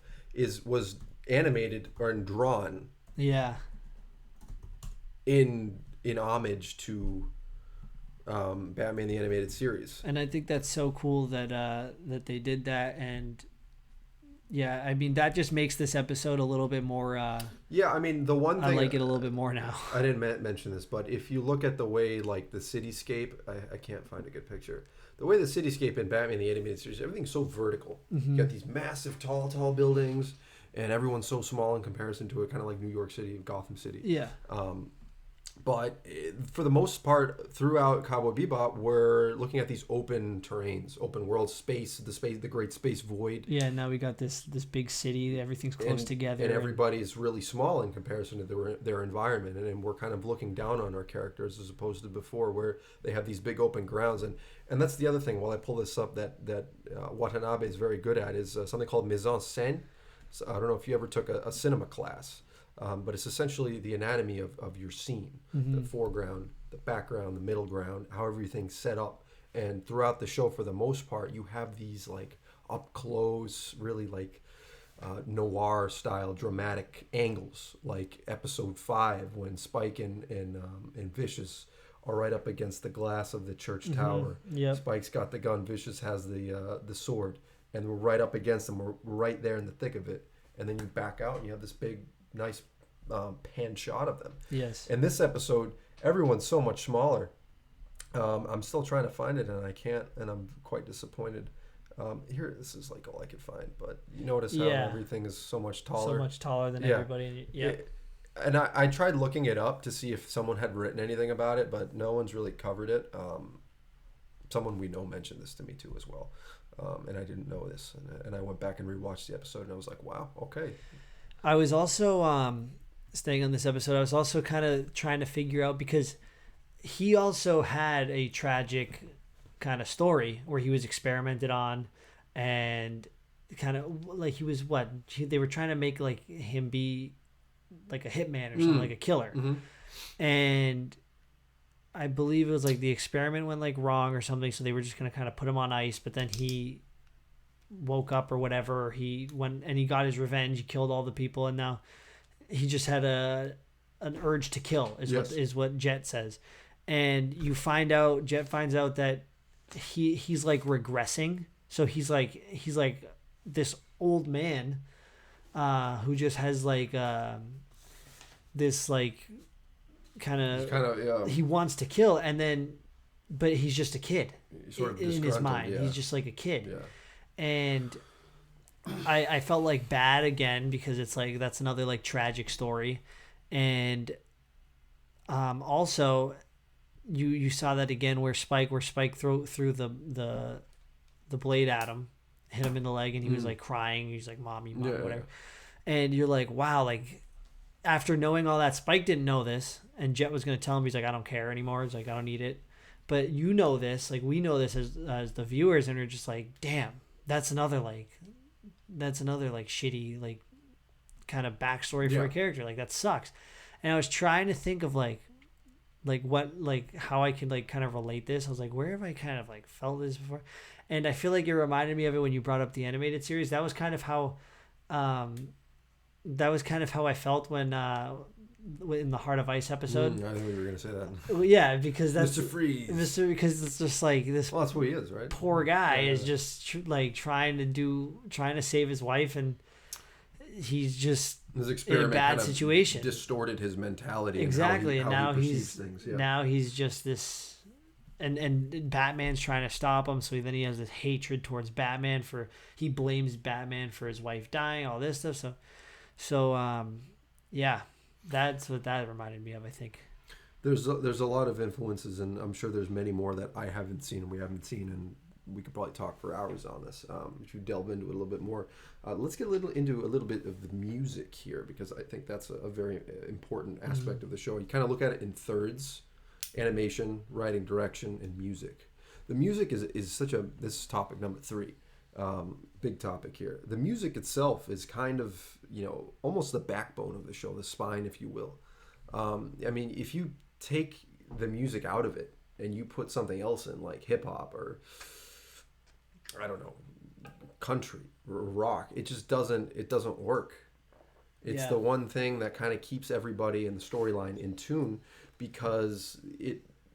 was animated or drawn. Yeah. In homage to Batman the Animated Series. And I think that's so cool that that they did that, and yeah, I mean that just makes this episode a little bit more yeah, I mean the one thing I like it a little bit more now. I didn't mention this, but if you look at the way like the cityscape, I can't find a good picture. The way the cityscape in Batman the Animated Series, everything's so vertical. Mm-hmm. You got these massive tall buildings, and everyone's so small in comparison to it, kind of like New York City and Gotham City. Yeah. But for the most part, throughout Cowboy Bebop, we're looking at these open terrains, open world space, the great space void. Yeah, now we got this big city. Everything's close together. And everybody's really small in comparison to their environment. And we're kind of looking down on our characters as opposed to before where they have these big open grounds. And that's the other thing, while I pull this up, that Watanabe is very good at is something called mise en scène. So I don't know if you ever took a cinema class. But it's essentially the anatomy of your scene, mm-hmm. the foreground, the background, the middle ground, how everything's set up. And throughout the show, for the most part, you have these like up close, really like noir style dramatic angles, like episode 5 when Spike and Vicious are right up against the glass of the church mm-hmm. tower. Yep. Spike's got the gun, Vicious has the sword, and we're right up against them. We're right there in the thick of it. And then you back out and you have this big, nice pan shot of them. Yes. In this episode, everyone's so much smaller. I'm still trying to find it and I can't, and I'm quite disappointed. Here, this is like all I could find, but you notice how everything is so much taller. So much taller than everybody. Yeah. And I tried looking it up to see if someone had written anything about it, but no one's really covered it. Someone we know mentioned this to me too as well. And I didn't know this. And I went back and rewatched the episode and I was like, wow, okay. I was also staying on this episode. I was also kind of trying to figure out, because he also had a tragic kind of story where he was experimented on, and kind of like he was they were trying to make like him be like a hitman or something, like a killer. Mm-hmm. And I believe it was like the experiment went like wrong or something, so they were just going to kind of put him on ice, but then he woke up or whatever, he went and he got his revenge, he killed all the people, and now he just had an urge to kill is what Jet says. And Jet finds out that he's like regressing, so he's like this old man who just has like this like kind of he wants to kill, and then but he's just a kid sort of in his mind. He's just like a kid. And I felt like bad again, because it's like that's another like tragic story. And also you saw that again where Spike threw the blade at him, hit him in the leg, and he was like crying. He's like, mommy, whatever. And you're like, wow, like after knowing all that, Spike didn't know this, and Jet was going to tell him, he's like, I don't care anymore. He's like, I don't need it. But you know this, like we know this as the viewers, and we're just like, damn, that's another like shitty like kind of backstory for a character. Like that sucks. And I was trying to think of like what, like how I could like kind of relate this. I was like, where have I kind of like felt this before? And I feel like it reminded me of it when you brought up the animated series. That was kind of how I felt when in the Heart of Ice episode. I knew you were gonna say that. Well, yeah, because that's Mr. Freeze. because it's just like this. Well, that's what he is, right? Poor guy is just trying to save his wife, and he's just his experiment in a bad kind of situation. Distorted his mentality. Exactly, and now he's things. Yeah. now he's just this, and Batman's trying to stop him. So then he has this hatred towards Batman he blames Batman for his wife dying, all this stuff. So yeah, that's what that reminded me of. I think there's a lot of influences, and I'm sure there's many more that I haven't seen and we haven't seen, and we could probably talk for hours on this. If you delve into it a little bit more, let's get into a little bit of the music here, because I think that's a very important aspect of the show. You kind of look at it in thirds: animation, writing, direction, and music. The music is such a, this is topic number 3, big topic here. The music itself is kind of, almost the backbone of the show, the spine, if you will. I mean, if you take the music out of it and you put something else in, like hip hop or, I don't know, country or rock, it just doesn't work. It's the one thing that kind of keeps everybody in the storyline in tune, because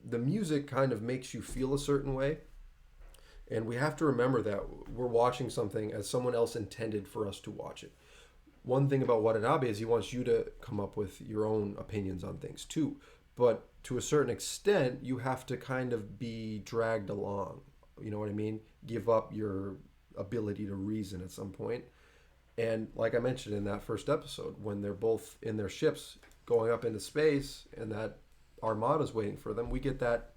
the music kind of makes you feel a certain way. And we have to remember that we're watching something as someone else intended for us to watch it. One thing about Watanabe is he wants you to come up with your own opinions on things too. But to a certain extent, you have to kind of be dragged along. You know what I mean? Give up your ability to reason at some point. And like I mentioned in that first episode, when they're both in their ships going up into space and that Armada's waiting for them, we get that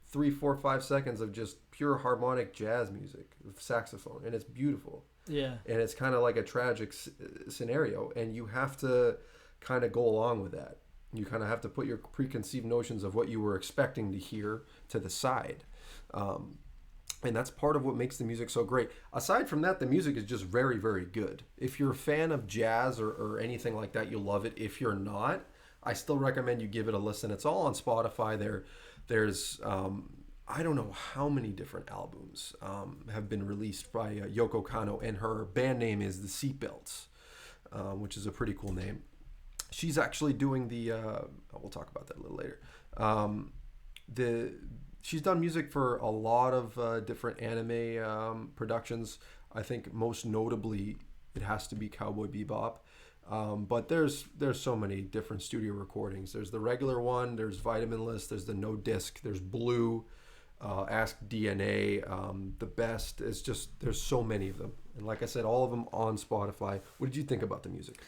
3, 4, 5 seconds of just pure harmonic jazz music with saxophone, and it's beautiful. Yeah. And it's kind of like a tragic scenario, and you have to kind of go along with that. You kind of have to put your preconceived notions of what you were expecting to hear to the side. And that's part of what makes the music so great. Aside from that, the music is just very, very good. If you're a fan of jazz or anything like that, you'll love it. If you're not, I still recommend you give it a listen. It's all on Spotify. There's I don't know how many different albums have been released by Yoko Kanno, and her band name is the Seatbelts, which is a pretty cool name. She's actually doing we'll talk about that a little later. She's done music for a lot of different anime productions. I think most notably it has to be Cowboy Bebop. But there's so many different studio recordings. There's the regular one, there's Vitamin List, there's the No Disc, there's Blue, Ask DNA, The Best. It's just, there's so many of them. And like I said, all of them on Spotify. What did you think about the music?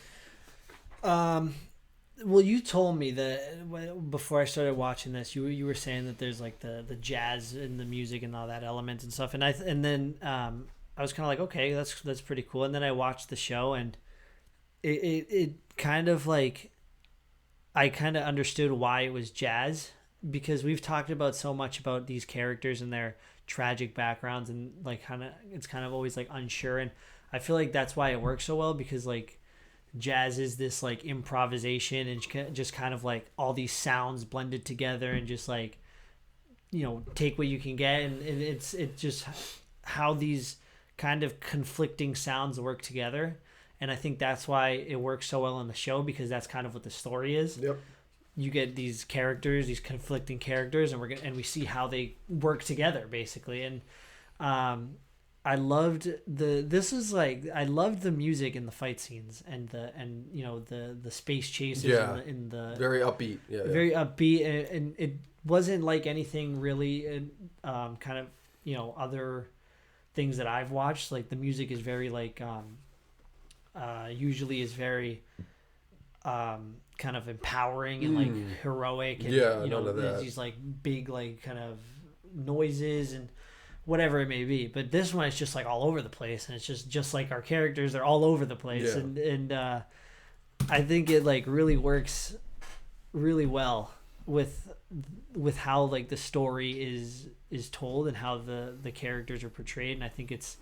Well, you told me that before I started watching this, you were saying that there's like the jazz in the music and all that element and stuff, and then I was kind of like, okay, that's pretty cool. And then I watched the show, and it kind of like, I kind of understood why it was jazz, because we've talked about so much about these characters and their tragic backgrounds, and like it's kind of always like unsure, and I feel like that's why it works so well, because like jazz is this like improvisation and just kind of like all these sounds blended together and just like, take what you can get, and it's just how these kind of conflicting sounds work together. And I think that's why it works so well in the show, because that's kind of what the story is. Yep. You get these characters, these conflicting characters, and we see how they work together basically. And I loved the music in the fight scenes and the space chases in the very upbeat. Very upbeat, and it wasn't like anything really kind of other things that I've watched. Like the music is very like usually is very kind of empowering and like heroic, and there's these like big like kind of noises and whatever it may be. But this one is just like all over the place, and it's just like our characters, they're all over the place. And I think it like really works really well with how like the story is told and how the characters are portrayed. And I think it's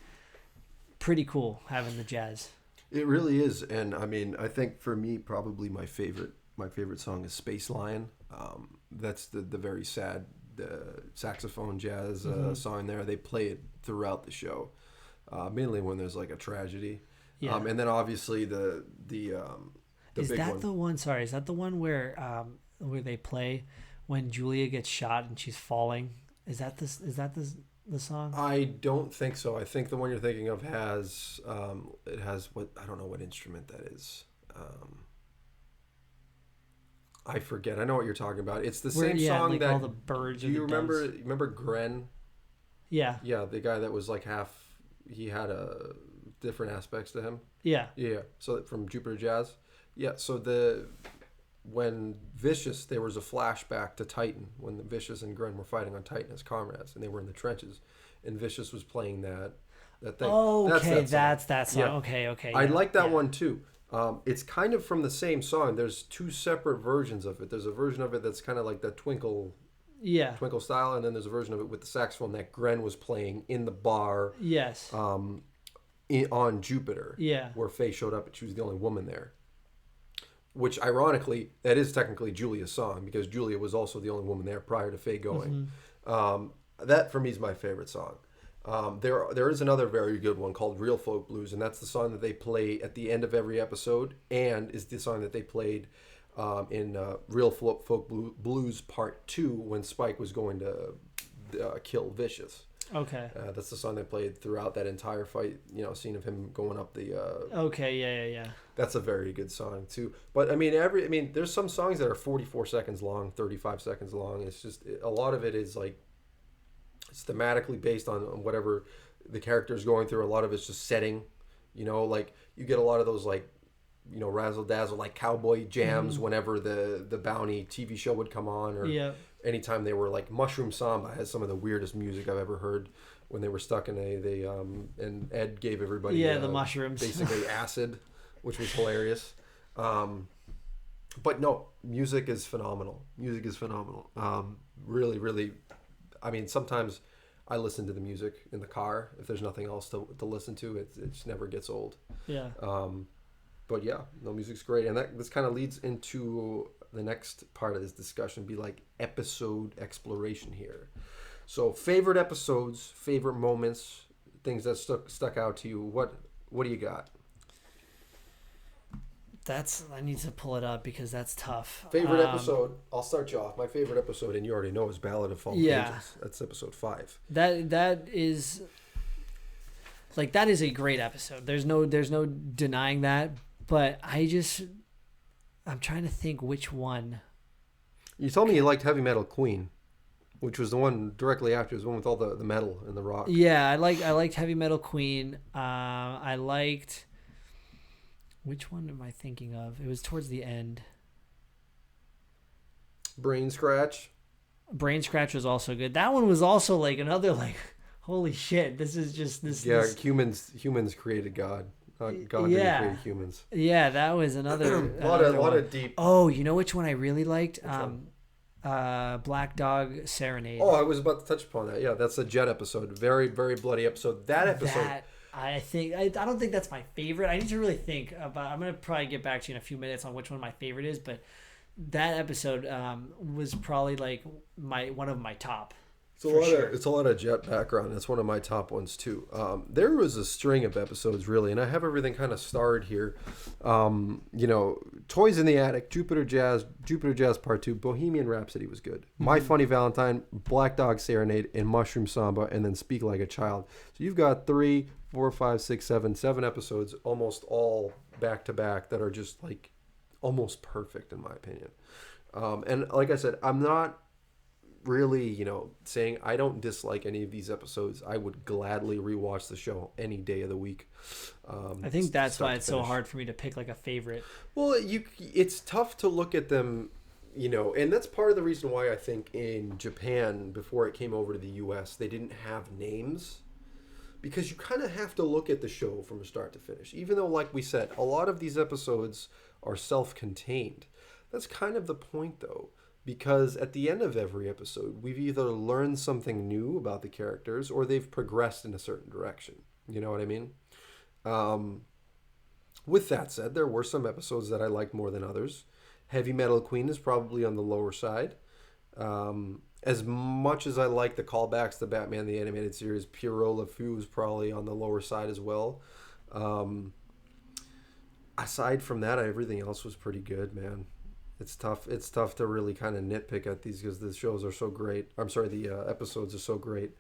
pretty cool having the jazz. It really is. And I mean, I think for me, probably my favorite my favorite song is Space Lion. That's the very sad saxophone jazz song there. They play it throughout the show, mainly when there's like a tragedy. Yeah. And then obviously the is big that one. the one? Sorry, is that the one where they play when Julia gets shot and she's falling? Is that this? Is that the song? I don't think so. I think the one you're thinking of has it has what, I don't know what instrument that is. I forget. I know what you're talking about. It's the same song like that all the birds. Do you remember Gren? Yeah. Yeah, the guy that was like half. He had different aspects to him. Yeah. Yeah. So from Jupiter Jazz. Yeah. So when Vicious, there was a flashback to Titan when the Vicious and Gren were fighting on Titan as comrades, and they were in the trenches, and Vicious was playing that thing. Oh, okay, that's that song. Yeah. Okay. I like that one too. It's kind of from the same song. There's two separate versions of it. There's a version of it that's kind of like that Twinkle style, and then there's a version of it with the saxophone that Gren was playing in the bar. Yes. On Jupiter. Yeah. Where Faye showed up and she was the only woman there. Which, ironically, that is technically Julia's song because Julia was also the only woman there prior to Faye going. That, for me, is my favorite song. There is another very good one called Real Folk Blues, and that's the song that they play at the end of every episode, and is the song that they played in Real Folk Blues Part 2 when Spike was going to kill Vicious. Okay. That's the song they played throughout that entire fight, scene of him going up the... Okay, yeah. That's a very good song, too. But, there's some songs that are 44 seconds long, 35 seconds long. It's just, a lot of it is, like, it's thematically based on whatever the character's going through. A lot of it's just setting, like, you get a lot of those, like, razzle-dazzle, like, cowboy jams whenever the Bounty TV show would come on, or anytime they were, like, Mushroom Samba has some of the weirdest music I've ever heard when they were stuck in and Ed gave everybody the mushrooms, basically acid, which was hilarious. But no, music is phenomenal. Really, really. Sometimes I listen to the music in the car if there's nothing else to listen to. It just never gets old. Yeah. But yeah, no, music's great, and this kind of leads into the next part of this discussion. Be like episode exploration here. So favorite episodes, favorite moments, things that stuck out to you. What do you got? I need to pull it up because that's tough. Favorite episode. I'll start you off. My favorite episode, and you already know, is Ballot of Fallen Angels. That's episode 5. That is a great episode. There's no denying that. But I'm trying to think which one. You told me you liked Heavy Metal Queen, which was the one directly after. It was the one with all the metal and the rock. Yeah, I liked Heavy Metal Queen. I liked. Which one am I thinking of? It was towards the end. Brain Scratch. Brain Scratch was also good. That one was also like another like, holy shit! This is just this. Yeah, this... humans created God. God didn't create humans. Yeah, that was another. a lot of deep. Oh, you know which one I really liked? Black Dog Serenade. Oh, I was about to touch upon that. Yeah, that's a Jet episode. Very, very bloody episode. That episode. I don't think that's my favorite. I need to really think about. I'm gonna probably get back to you in a few minutes on which one my favorite is, but that episode was probably like one of my top. It's a lot of Jet background. It's one of my top ones too. There was a string of episodes really, and I have everything kind of starred here. Toys in the Attic, Jupiter Jazz Part 2, Bohemian Rhapsody was good. My Funny Valentine, Black Dog Serenade, and Mushroom Samba, and then Speak Like a Child. So you've got 3, 4, 5, 6, 7 episodes, almost all back to back, that are just like almost perfect in my opinion. And like I said, I'm not really, saying I don't dislike any of these episodes. I would gladly rewatch the show any day of the week. I think that's why it's so hard for me to pick like a favorite. Well, it's tough to look at them, and that's part of the reason why I think in Japan, before it came over to the US, they didn't have names. Because you kind of have to look at the show from start to finish. Even though, like we said, a lot of these episodes are self-contained. That's kind of the point, though. Because at the end of every episode, we've either learned something new about the characters or they've progressed in a certain direction. You know what I mean? With that said, there were some episodes that I liked more than others. Heavy Metal Queen is probably on the lower side. As much as I like the callbacks to Batman the Animated Series, Pierrot Le Fou is probably on the lower side as well. Aside from that, everything else was pretty good, man. It's tough. It's tough to really kind of nitpick at these because the shows are so great. I'm sorry, the episodes are so great.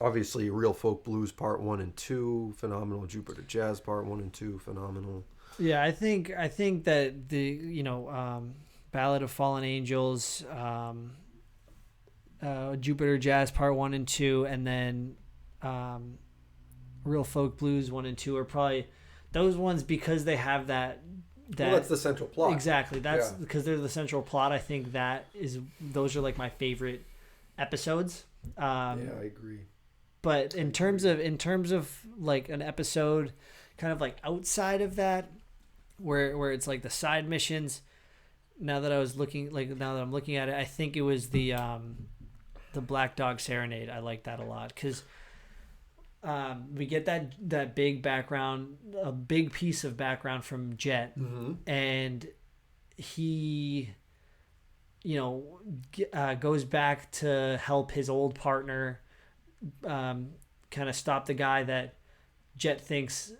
Obviously, Real Folk Blues Part 1 and 2, phenomenal. Jupiter Jazz Part 1 and 2, phenomenal. Yeah, I think that the Ballad of Fallen Angels, Jupiter Jazz Part 1 and 2, and then Real Folk Blues 1 and 2 are probably those ones because they have that. Well, that's the central plot. Exactly. That's because they're the central plot. I think those are like my favorite episodes. Yeah, I agree. But in terms of like an episode, kind of like outside of that, where it's like the side missions. Now that I'm looking at it, I think it was the Black Dog Serenade. I like that a lot because we get that big background, a big piece of background from Jet, and he, goes back to help his old partner, kind of stop the guy that Jet thinks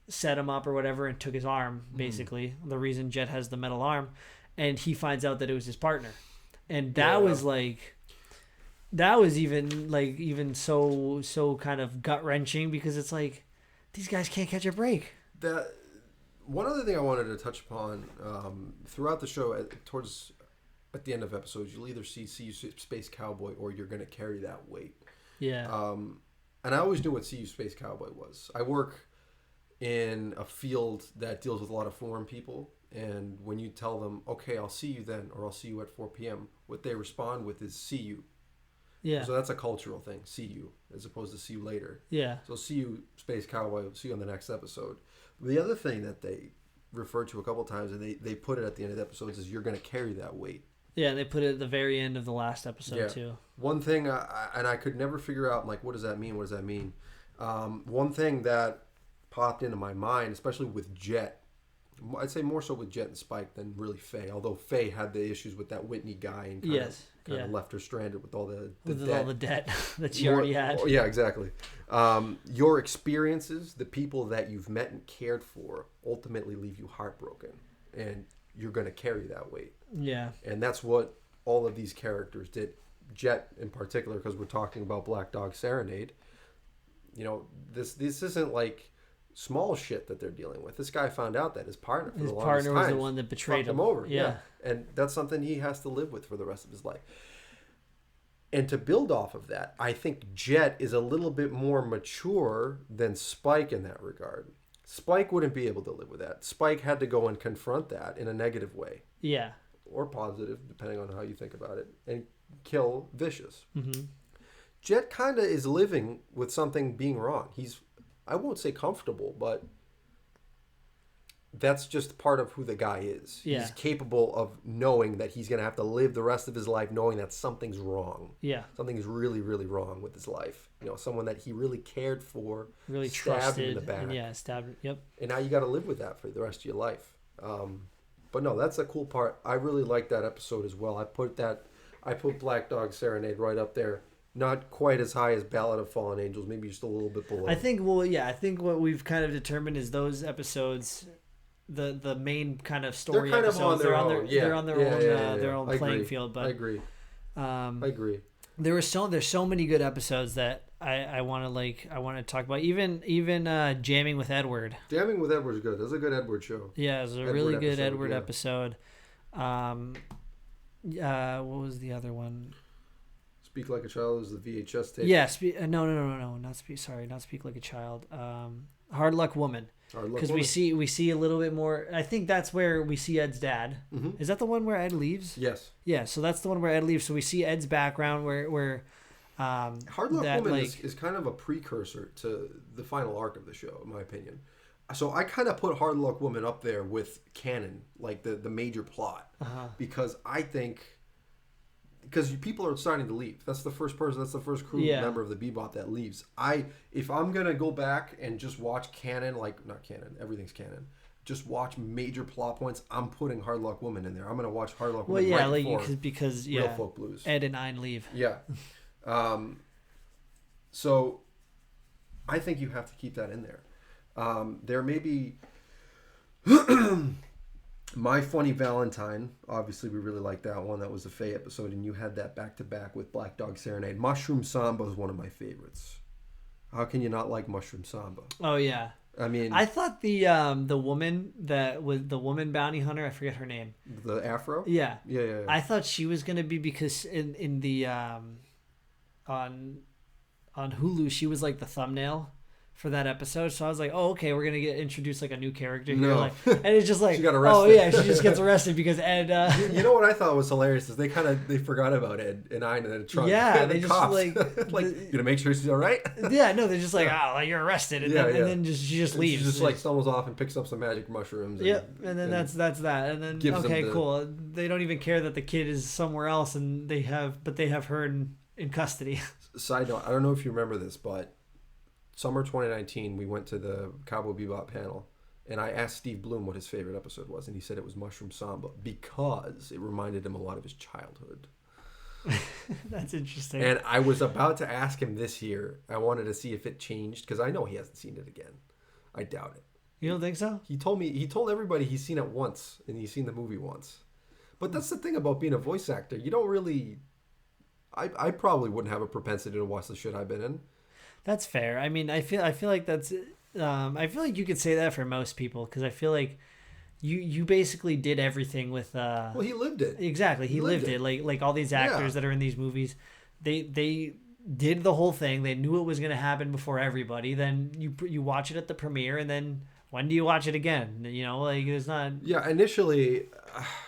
set him up or whatever and took his arm. Basically, the reason Jet has the metal arm, and he finds out that it was his partner, and that was like. That was even so kind of gut wrenching because it's like these guys can't catch a break. That one other thing I wanted to touch upon throughout the show, at the end of episodes, you'll either see You Space Cowboy or you're going to carry that weight. Yeah. And I always knew what See You Space Cowboy was. I work in a field that deals with a lot of foreign people, and when you tell them, "Okay, I'll see you then," or "I'll see you at 4 p.m.," what they respond with is "See you." Yeah. So that's a cultural thing. See you, as opposed to see you later. Yeah. So see you, Space Cowboy. See you on the next episode. The other thing that they refer to a couple of times, and they put it at the end of the episodes, is you're going to carry that weight. Yeah, they put it at the very end of the last episode too. One thing, I could never figure out, like, what does that mean? What does that mean? One thing that popped into my mind, especially with Jet, I'd say more so with Jet and Spike than really Faye. Although Faye had the issues with that Whitney guy and kind of left her stranded with all the debt. All the debt that she already had. Yeah, exactly. Your experiences, the people that you've met and cared for, ultimately leave you heartbroken, and you're going to carry that weight. Yeah. And that's what all of these characters did. Jet in particular, because we're talking about Black Dog Serenade. This isn't like small shit that they're dealing with. This guy found out that his partner was the one that betrayed him over. Yeah. And that's something he has to live with for the rest of his life. And to build off of that, I think Jet is a little bit more mature than Spike in that regard. Spike wouldn't be able to live with that. Spike had to go and confront that in a negative way. Yeah. Or positive, depending on how you think about it, and kill Vicious. Mm-hmm. Jet kind of is living with something being wrong. He's, I won't say comfortable, but that's just part of who the guy is. Yeah. He's capable of knowing that he's going to have to live the rest of his life knowing that something's wrong. Yeah. Something's really, really wrong with his life. Someone that he really cared for, really stabbed trusted him in the back. and stabbed. Yep. And now you got to live with that for the rest of your life. But no, that's a cool part. I really like that episode as well. I put Black Dog Serenade right up there. Not quite as high as Ballad of Fallen Angels, maybe just a little bit below. I think what we've kind of determined is those episodes, the main kind of story they're kind episodes, of on their own. They're on their own I playing agree. field. But I agree. I agree. There's so many good episodes that I want to talk about. Even Jamming with Edward. Jamming with Edward's good. That's a good Edward show. Yeah, it was a really good Edward episode. What was the other one? Speak Like a Child is the VHS tape. Yeah, no, not Speak Like a Child. Hard Luck Woman. Because we see a little bit more. I think that's where we see Ed's dad. Mm-hmm. Is that the one where Ed leaves? Yes. Yeah, so that's the one where Ed leaves. So we see Ed's background where Hard Luck Woman is kind of a precursor to the final arc of the show, in my opinion. So I kind of put Hard Luck Woman up there with canon, like the major plot, because I think. Because people are starting to leave. That's the first crew member of the Bebop that leaves. If I'm gonna go back and just watch canon, like not canon, everything's canon. just watch major plot points, I'm putting Hard Luck Woman in there. I'm gonna watch Hard Luck Well, Woman yeah, right like before because Real Folk Blues. Ed and Ein leave. Yeah. So I think you have to keep that in there. There may be My Funny Valentine. Obviously, we really like that one. That was a Faye episode, and you had that back to back with Black Dog Serenade. Mushroom Samba is one of my favorites. How can you not like Mushroom Samba? Oh yeah. I mean, I thought the woman that was the woman bounty hunter, I forget her name. The Afro? Yeah. Yeah. I thought she was gonna be, because in the on Hulu she was like the thumbnail for that episode, so I was like, oh okay, we're gonna get introduced like a new character here. No. Like, and it's just like, She got arrested. oh yeah, she just gets arrested because Ed You know what I thought was hilarious is they forgot about Ed and I in the trunk. Yeah, the they just cops. like gonna make sure she's all right. Yeah, no, they're just like, oh, like, you're arrested, and then she just leaves. She just like stumbles off and picks up some magic mushrooms. Yep, and then that's that, and then okay, cool. They don't even care that the kid is somewhere else, and they have her in custody. Side note, I don't know if you remember this, but summer 2019, we went to the Cowboy Bebop panel, and I asked Steve Bloom what his favorite episode was, and he said it was Mushroom Samba because it reminded him a lot of his childhood. That's interesting. And I was about to ask him this year. I wanted to see if it changed because I know he hasn't seen it again. I doubt it. You don't think so? He told everybody he's seen it once and he's seen the movie once. But that's the thing about being a voice actor. You don't really... I probably wouldn't have a propensity to watch the shit I've been in. That's fair. I mean, I feel like that's... I feel like you could say that for most people, because I feel like you basically did everything with... well, he lived it. Exactly. He lived it. Like all these actors that are in these movies, they did the whole thing. They knew it was going to happen before everybody. Then you watch it at the premiere, and then when do you watch it again? You know, like it's not... Yeah, initially,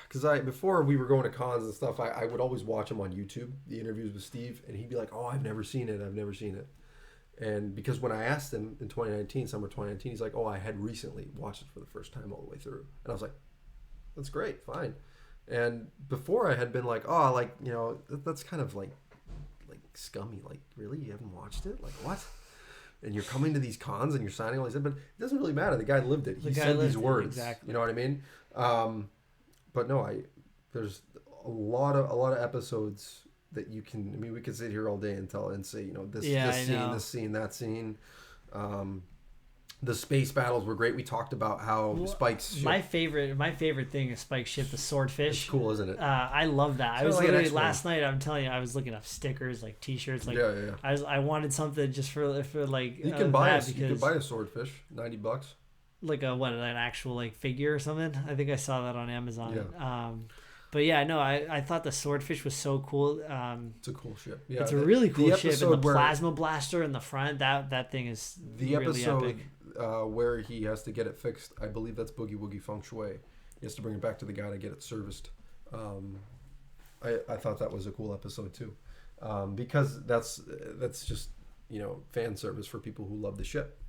because before we were going to cons and stuff, I would always watch him on YouTube, the interviews with Steve, and he'd be like, oh, I've never seen it. And because when I asked him in summer 2019, he's like, oh, I had recently watched it for the first time all the way through. And I was like, that's great, fine. And before I had been like, oh, like, you know, that's kind of like scummy. Like, really? You haven't watched it? Like, what? And you're coming to these cons and you're signing all these, but it doesn't really matter. The guy lived it. He said these words. Exactly. You know what I mean? But no, there's a lot of episodes that you can... I mean, we could sit here all day and say, you know, this scene, that scene. The space battles were great. We talked about how Spike's ship... My favorite thing is Spike's ship, the swordfish. It's cool, isn't it? I love that. I was like literally last night. I'm telling you, I was looking up stickers, like T-shirts. Like, yeah. I wanted something just for like. You can buy a swordfish, $90. Like an actual like figure or something. I think I saw that on Amazon. Yeah. But yeah, no, I thought the swordfish was so cool. It's a cool ship. Yeah, it's a really cool ship, and the plasma blaster in the front. That thing is the really episode epic. Where he has to get it fixed. I believe that's Boogie Woogie Feng Shui. He has to bring it back to the guy to get it serviced. I thought that was a cool episode too, because that's just, you know, fan service for people who love the ship.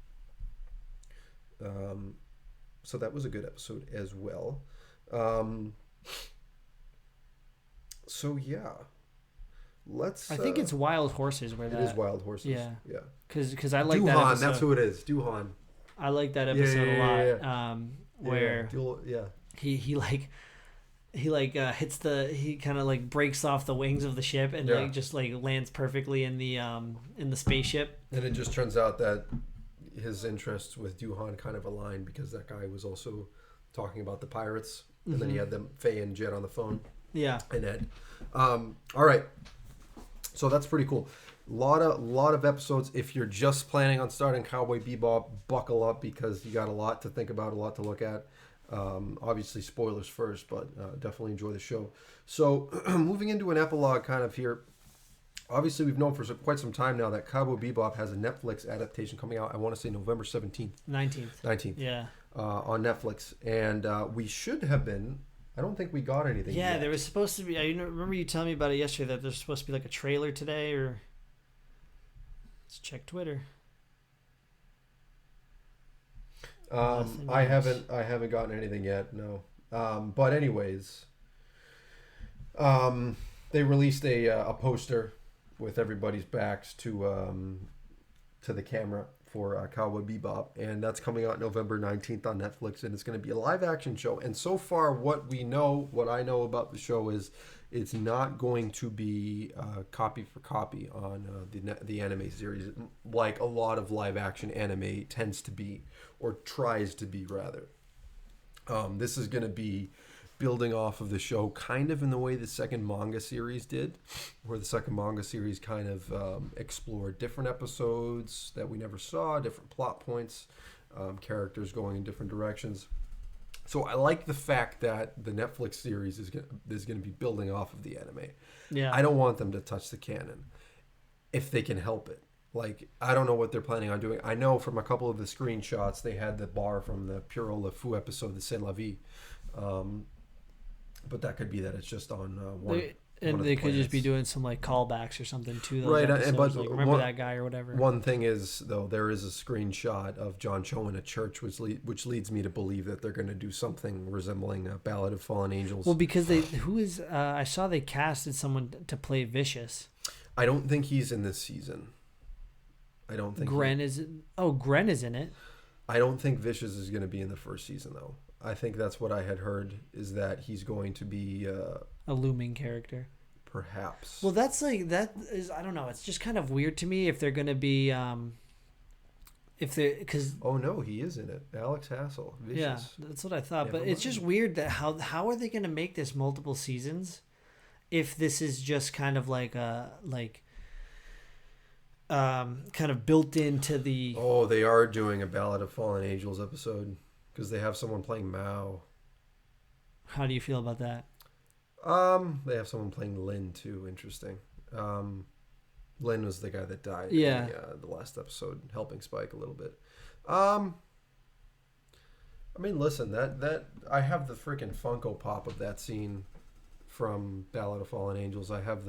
So that was a good episode as well. So yeah, let's. I think it's Wild Horses where that. It is Wild Horses. Yeah. Yeah. Because I like Duhan, that episode. that's who it is. Duhan. I like that episode a lot. Yeah. Where he hits he kind of like breaks off the wings of the ship and like just like lands perfectly in the spaceship. And it just turns out that his interests with Duhan kind of aligned, because that guy was also talking about the pirates, and then he had them Faye and Jet on the phone. Yeah. And Ed. All right. So that's pretty cool. Lot of episodes. If you're just planning on starting Cowboy Bebop, buckle up, because you got a lot to think about, a lot to look at. Obviously spoilers first, but definitely enjoy the show. So moving into an epilogue kind of here. Obviously, we've known for quite some time now that Cowboy Bebop has a Netflix adaptation coming out. I want to say November 17th. 19th. Yeah. On Netflix. And we should have been... I don't think we got anything yet. There was supposed to be... I remember you telling me about it yesterday, that there's supposed to be like a trailer today, or... Let's check Twitter. I haven't gotten anything yet, no. But anyways... they released a poster with everybody's backs to the camera for Cowboy Bebop, and that's coming out November 19th on Netflix, and it's going to be a live action show. And so far, what I know about the show is it's not going to be copy for copy on the anime series, like a lot of live action anime tends to be, or tries to be rather. This is going to be building off of the show kind of in the way the second manga series did, where the second manga series kind of explored different episodes that we never saw, different plot points, characters going in different directions. So I like the fact that the Netflix series is going to be building off of the anime. Yeah. I don't want them to touch the canon if they can help it. Like, I don't know what they're planning on doing. I know from a couple of the screenshots, they had the bar from the Puro Le Fou episode, the C'est La Vie. But that could be that it's just on one. And they could just be doing some like callbacks or something to those right, episodes. but like, remember that guy or whatever. One thing is, though, there is a screenshot of John Cho in a church, which leads me to believe that they're going to do something resembling a Ballad of Fallen Angels. Well, because I saw they casted someone to play Vicious. I don't think he's in this season. I don't think Gren is in it. I don't think Vicious is going to be in the first season, though. I think that's what I had heard, is that he's going to be a looming character. Perhaps. Well, that is, I don't know. It's just kind of weird to me if they're going to be because oh no, he is in it. Alex Hassel. Vicious. Yeah, that's what I thought. Never but mind. It's just weird that how are they going to make this multiple seasons if this is just kind of like kind of built into the. Oh, they are doing a Ballad of Fallen Angels episode because they have someone playing Mao. How do you feel about that? They have someone playing Lin too. Interesting. Lin was the guy that died. Yeah. In the last episode, helping Spike a little bit. I mean, listen, that I have the freaking Funko Pop of that scene from Ballad of Fallen Angels. I have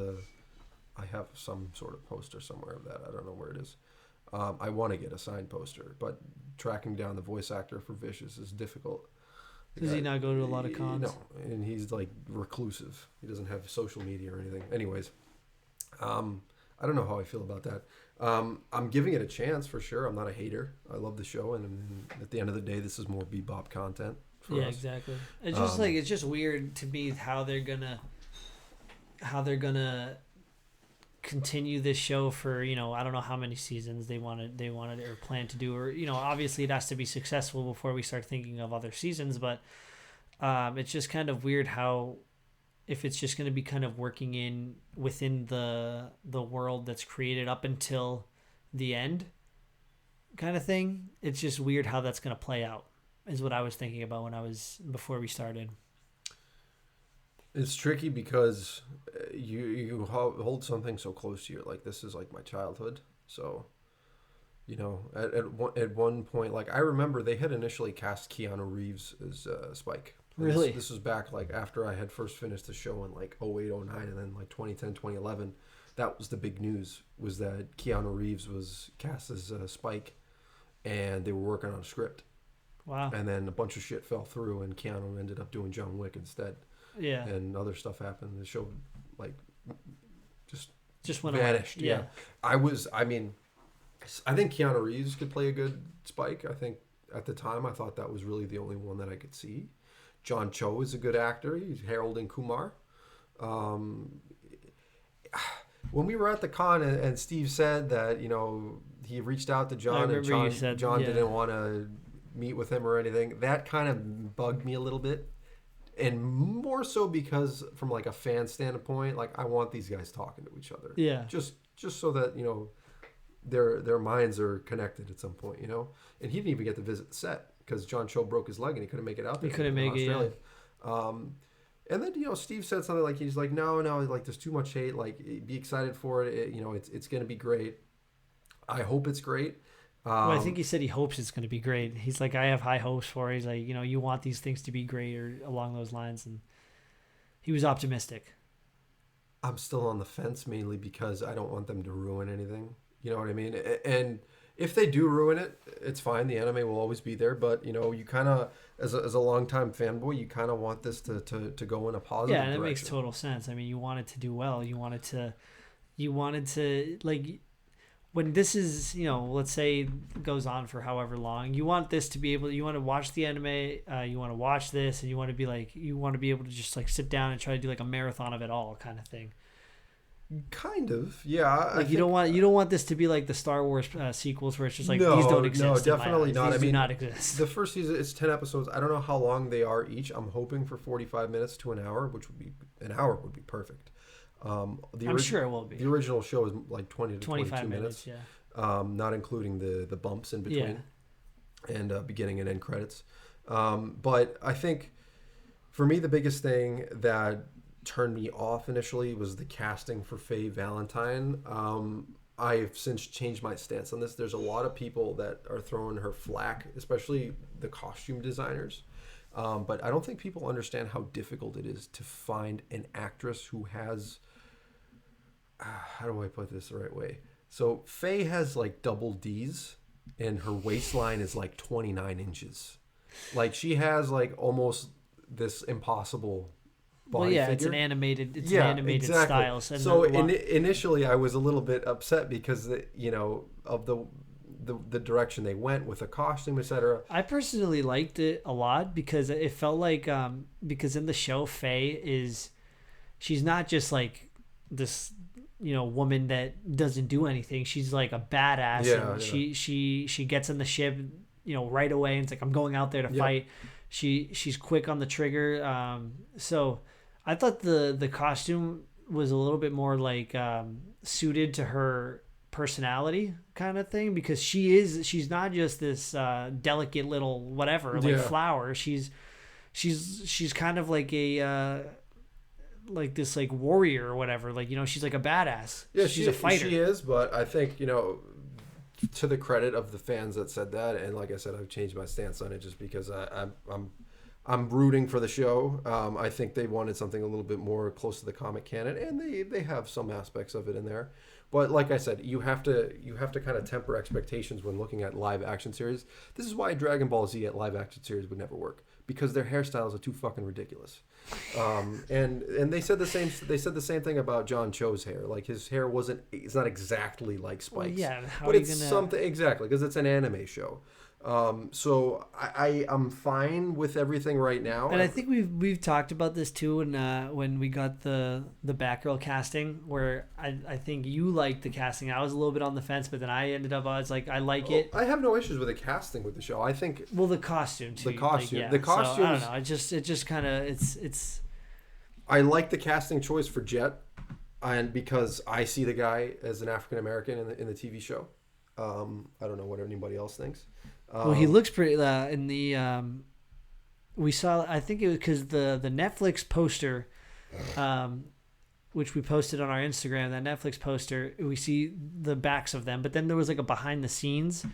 some sort of poster somewhere of that. I don't know where it is. I want to get a signed poster, but tracking down the voice actor for Vicious is difficult. Does he not go to a lot of cons? No, and he's like reclusive. He doesn't have social media or anything. Anyways, I don't know how I feel about that. I'm giving it a chance for sure. I'm not a hater. I love the show, and at the end of the day, this is more Bebop content for us. Exactly. It's just it's just weird to me how they're gonna continue this show for, I don't know how many seasons they wanted or plan to do, or obviously it has to be successful before we start thinking of other seasons, but it's just kind of weird how if it's just going to be kind of working within the world that's created up until the end kind of thing. It's just weird how that's going to play out is what I was thinking about before we started. It's tricky because you hold something so close to you. Like, this is like my childhood. So, at one point, like, I remember they had initially cast Keanu Reeves as Spike. And really? This was back like after I had first finished the show in like 08, 09, and then like 2010, 2011. That was the big news, was that Keanu Reeves was cast as Spike, and they were working on a script. Wow. And then a bunch of shit fell through, and Keanu ended up doing John Wick instead. Yeah. And other stuff happened. The show, like, just went vanished. away. Yeah. I think Keanu Reeves could play a good Spike. I think at the time I thought that was really the only one that I could see. John Cho is a good actor. He's Harold and Kumar. When we were at the con and Steve said that, he reached out to John and John didn't want to meet with him or anything, that kind of bugged me a little bit. And more so because from like a fan standpoint, like, I want these guys talking to each other. Yeah. Just so that, their minds are connected at some point, And he didn't even get to visit the set because John Cho broke his leg and he couldn't make it out there. He couldn't make it, yeah. And then, Steve said something like, he's like, no, like, there's too much hate. Like, be excited for it. It's going to be great. I hope it's great. Well, I think he said he hopes it's going to be great. He's like, I have high hopes for it. He's like, you want these things to be great or along those lines. And he was optimistic. I'm still on the fence mainly because I don't want them to ruin anything. You know what I mean? And if they do ruin it, it's fine. The anime will always be there. But, you kind of, as a longtime fanboy, you kind of want this to go in a positive direction. Yeah, and it makes total sense. I mean, you want it to do well. You wanted to like, when this is, let's say it goes on for however long, you want this to be able, you want to watch the anime, you want to watch this, and you want to be able to just like sit down and try to do like a marathon of it all kind of thing. Kind of, yeah. Like you don't want this to be like the Star Wars sequels where it's just like these don't exist. No, definitely not. These do not exist. The first season is 10 episodes. I don't know how long they are each. I'm hoping for 45 minutes to an hour, which would be an hour would be perfect. I'm sure it will be. The original show is like 20 to 25 22 minutes. Yeah. Not including the bumps in between, and beginning and end credits. But I think for me the biggest thing that turned me off initially was the casting for Faye Valentine. I've since changed my stance on this. There's a lot of people that are throwing her flack, especially the costume designers. But I don't think people understand how difficult it is to find an actress who has... how do I put this the right way? So Faye has like double D's and her waistline is like 29 inches. Like she has like almost this impossible... figure. It's an animated style. So initially I was a little bit upset because of the direction they went with the costume, etc. I personally liked it a lot because it felt like because in the show she's not just like this woman that doesn't do anything. She's like a badass. She gets in the ship right away and it's like I'm going out there to fight. She's quick on the trigger. So I thought the costume was a little bit more like suited to her personality kind of thing because she's not just this delicate little whatever flower. She's kind of like a like this like warrior or whatever. Like she's like a badass. Yeah, she's a fighter. She is, but I think to the credit of the fans that said that, and like I said, I've changed my stance on it just because I'm rooting for the show. I think they wanted something a little bit more close to the comic canon, and they have some aspects of it in there. But like I said, you have to kind of temper expectations when looking at live action series. This is why Dragon Ball Z at live action series would never work because their hairstyles are too fucking ridiculous. And they said the same. They said the same thing about John Cho's hair. Like his hair it's not exactly like Spike's. Well, but it's something exactly because it's an anime show. So I'm fine with everything right now. And I think we've talked about this too when we got the Batgirl casting where I think you liked the casting. I was a little bit on the fence, but then I was like I like it. I have no issues with the casting with the show. I think the costume too. The costume. Like, the costumes. So, I don't know. It just kind of it's. I like the casting choice for Jet, and because I see the guy as an African American in the TV show. I don't know what anybody else thinks. Well, he looks pretty. In the we saw, I think it was because the Netflix poster, which we posted on our Instagram. That Netflix poster, we see the backs of them, but then there was like a behind the scenes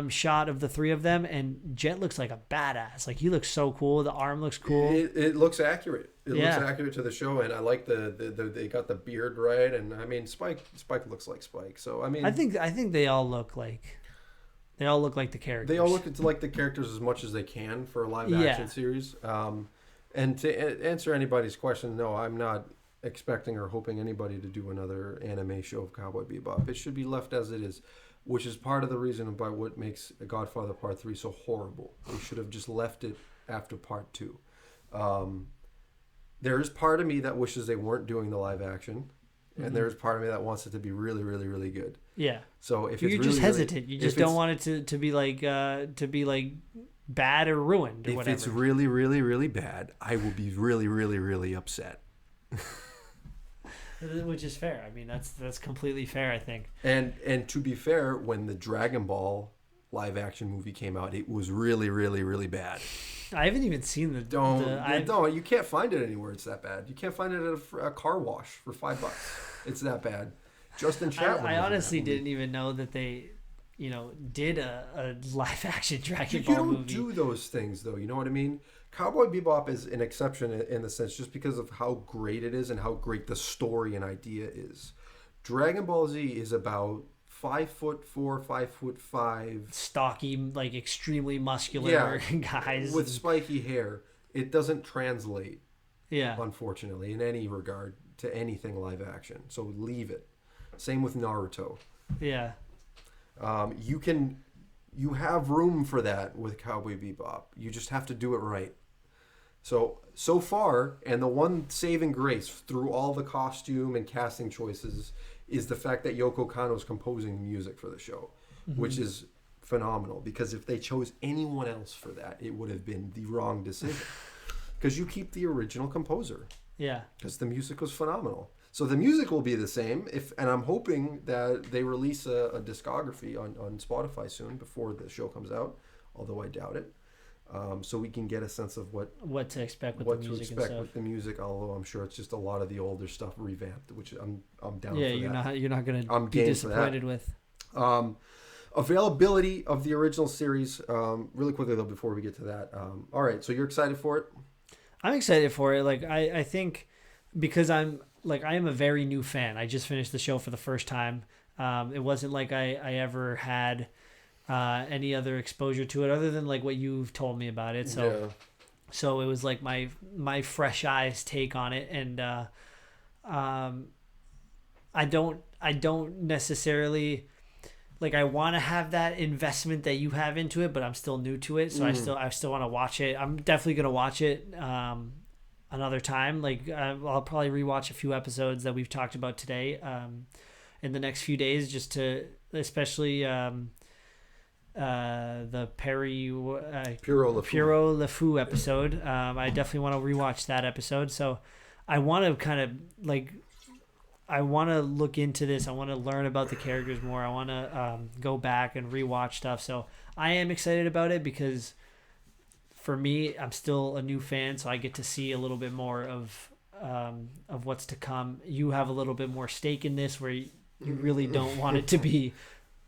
shot of the three of them, and Jet looks like a badass. Like he looks so cool. The arm looks cool. It looks accurate. It looks accurate to the show, and I like the they got the beard right, and I mean Spike looks like Spike. So I mean, I think they all look like. They all look like the characters. They all look like the characters as much as they can for a live action series. And to answer anybody's question, no, I'm not expecting or hoping anybody to do another anime show of Cowboy Bebop. It should be left as it is, which is part of the reason by what makes Godfather Part 3 so horrible. They should have just left it after Part 2. There is part of me that wishes they weren't doing the live action. And there's part of me that wants it to be really, really, really good. Yeah. So if you're it's just really, hesitant, you just don't want it to be like bad or ruined or whatever. If it's really, really, really bad, I will be really, really, really upset. Which is fair. I mean, that's completely fair, I think. And to be fair, when the Dragon Ball live action movie came out, it was really, really, really bad. I haven't even seen the. No, you can't find it anywhere. It's that bad. You can't find it at a car wash for $5. It's that bad. Justin Chatwin. I honestly didn't even know that they, did a live action Dragon Ball movie. You don't do those things though. You know what I mean? Cowboy Bebop is an exception in the sense just because of how great it is and how great the story and idea is. Dragon Ball Z is about 5'4", 5'5", stocky, like extremely muscular guys with spiky hair. It doesn't translate, yeah, unfortunately, in any regard to anything live action. So leave it. Same with Naruto. Yeah. You have room for that with Cowboy Bebop. You just have to do it right. So far, and the one saving grace through all the costume and casting choices is the fact that Yoko Kanno is composing the music for the show, which is phenomenal. Because if they chose anyone else for that, it would have been the wrong decision. Because you keep the original composer. Yeah. Because the music was phenomenal. So the music will be the same, and I'm hoping that they release a discography on Spotify soon before the show comes out, although I doubt it. So we can get a sense of what to expect with the music and stuff. With the music, although I'm sure it's just a lot of the older stuff revamped, which I'm down for. Yeah, you're not gonna be disappointed with. Availability of the original series, really quickly though before we get to that. All right, so you're excited for it? I'm excited for it. Like I think because I am a very new fan. I just finished the show for the first time. It wasn't like I ever had any other exposure to it other than like what you've told me about it. So it was like my fresh eyes take on it, and I don't necessarily like, I want to have that investment that you have into it, but I'm still new to it, so I still want to watch it. I'm definitely gonna watch it another time. Like I'll probably rewatch a few episodes that we've talked about today in the next few days, just to especially the Puro Le Fou episode. I definitely want to rewatch that episode. So I want to kind of like, I want to look into this. I want to learn about the characters more. I want to go back and rewatch stuff. So I am excited about it because for me, I'm still a new fan, so I get to see a little bit more of what's to come. You have a little bit more stake in this, where you really don't want it to be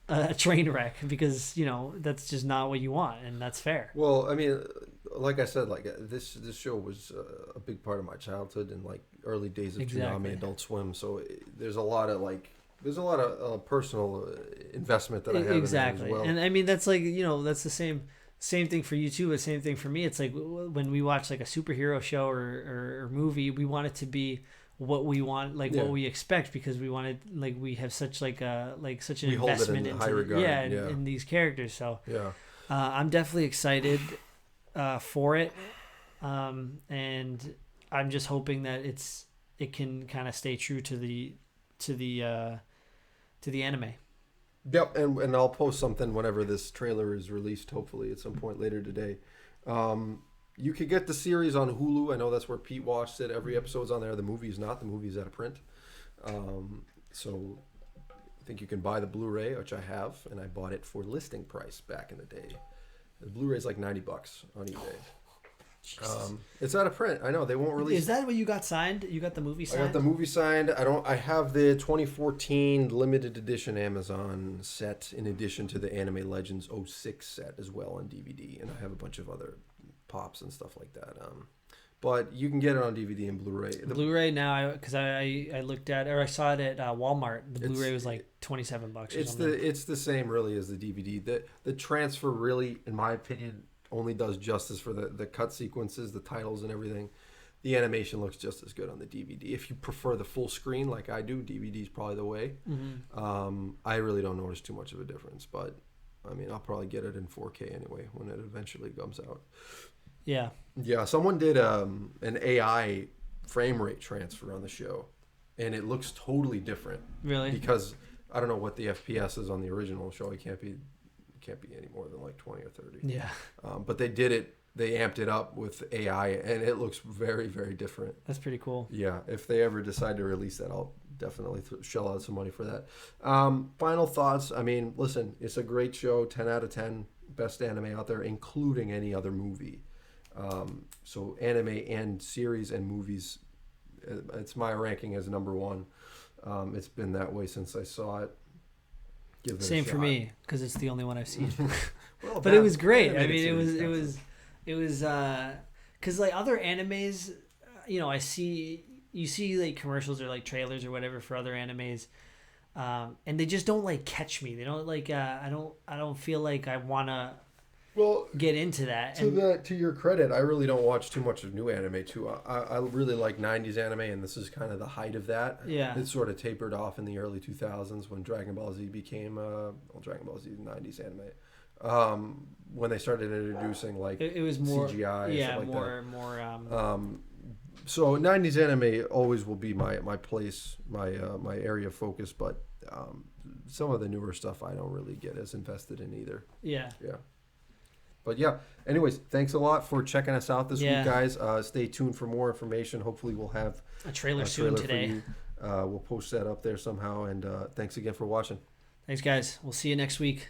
a train wreck, because that's just not what you want, and that's fair. Well, I mean, like I said, like this show was a big part of my childhood and like early days of Toonami, Adult Swim. So there's a lot of personal investment that I have exactly. in it as well. And I mean, that's like that's the same thing for you too. The same thing for me. It's like when we watch like a superhero show or movie, we want it to be what we want, like what we expect, because we wanted, like, we have such such an investment into in these characters. So I'm definitely excited for it, and I'm just hoping that it can kind of stay true to the anime. Yep, and I'll post something whenever this trailer is released, hopefully at some point later today. You could get the series on Hulu. I know that's where Pete watched it. Every episode's on there. The movie's not. The movie's out of print. So I think you can buy the Blu-ray, which I have, and I bought it for listing price back in the day. The Blu-ray's like $90 on eBay. It's out of print. I know they won't release. Is that what you got signed? You got the movie signed? I got the movie signed. I have the 2014 limited edition Amazon set in addition to the Anime Legends 06 set as well on DVD, and I have a bunch of other pops and stuff like that. But you can get it on DVD and Blu-ray. The Blu-ray now, because I looked at, or I saw it at Walmart. The Blu-ray was like $27 or something. It's the same really as the DVD. The transfer really, in my opinion, only does justice for the cut sequences, the titles and everything. The animation looks just as good on the DVD. If you prefer the full screen like I do, DVD is probably the way. Mm-hmm. I really don't notice too much of a difference, but I mean, I'll probably get it in 4K anyway when it eventually comes out. Yeah. Yeah, someone did an AI frame rate transfer on the show, and it looks totally different. Really? Because I don't know what the FPS is on the original show. It can't be any more than like 20 or 30. Yeah. But they did it. They amped it up with AI, and it looks very, very different. That's pretty cool. Yeah. If they ever decide to release that, I'll definitely shell out some money for that. Final thoughts. I mean, listen, it's a great show. 10 out of 10. Best anime out there, including any other movie. So anime and series and movies, it's my ranking as number one. It's been that way since I saw it. Give it Same for me, because it's the only one I've seen. Well, but it was great. I mean, it was because like other animes, you see like commercials or like trailers or whatever for other animes, and they just don't like catch me. They don't like I don't feel like I wanna Well, get into that. To your credit, I really don't watch too much of new anime too. I really like 90s anime, and this is kind of the height of that. Yeah. It sort of tapered off in the early 2000s when Dragon Ball Z became Dragon Ball Z 90s anime. When they started introducing like it was more CGI, yeah, and stuff like more. so 90s anime always will be my place, my area of focus, but some of the newer stuff I don't really get as invested in either. Yeah. Yeah. But yeah, anyways, thanks a lot for checking us out this week, guys. Stay tuned for more information. Hopefully we'll have a trailer soon today. We'll post that up there somehow, and thanks again for watching. Thanks, guys. We'll see you next week.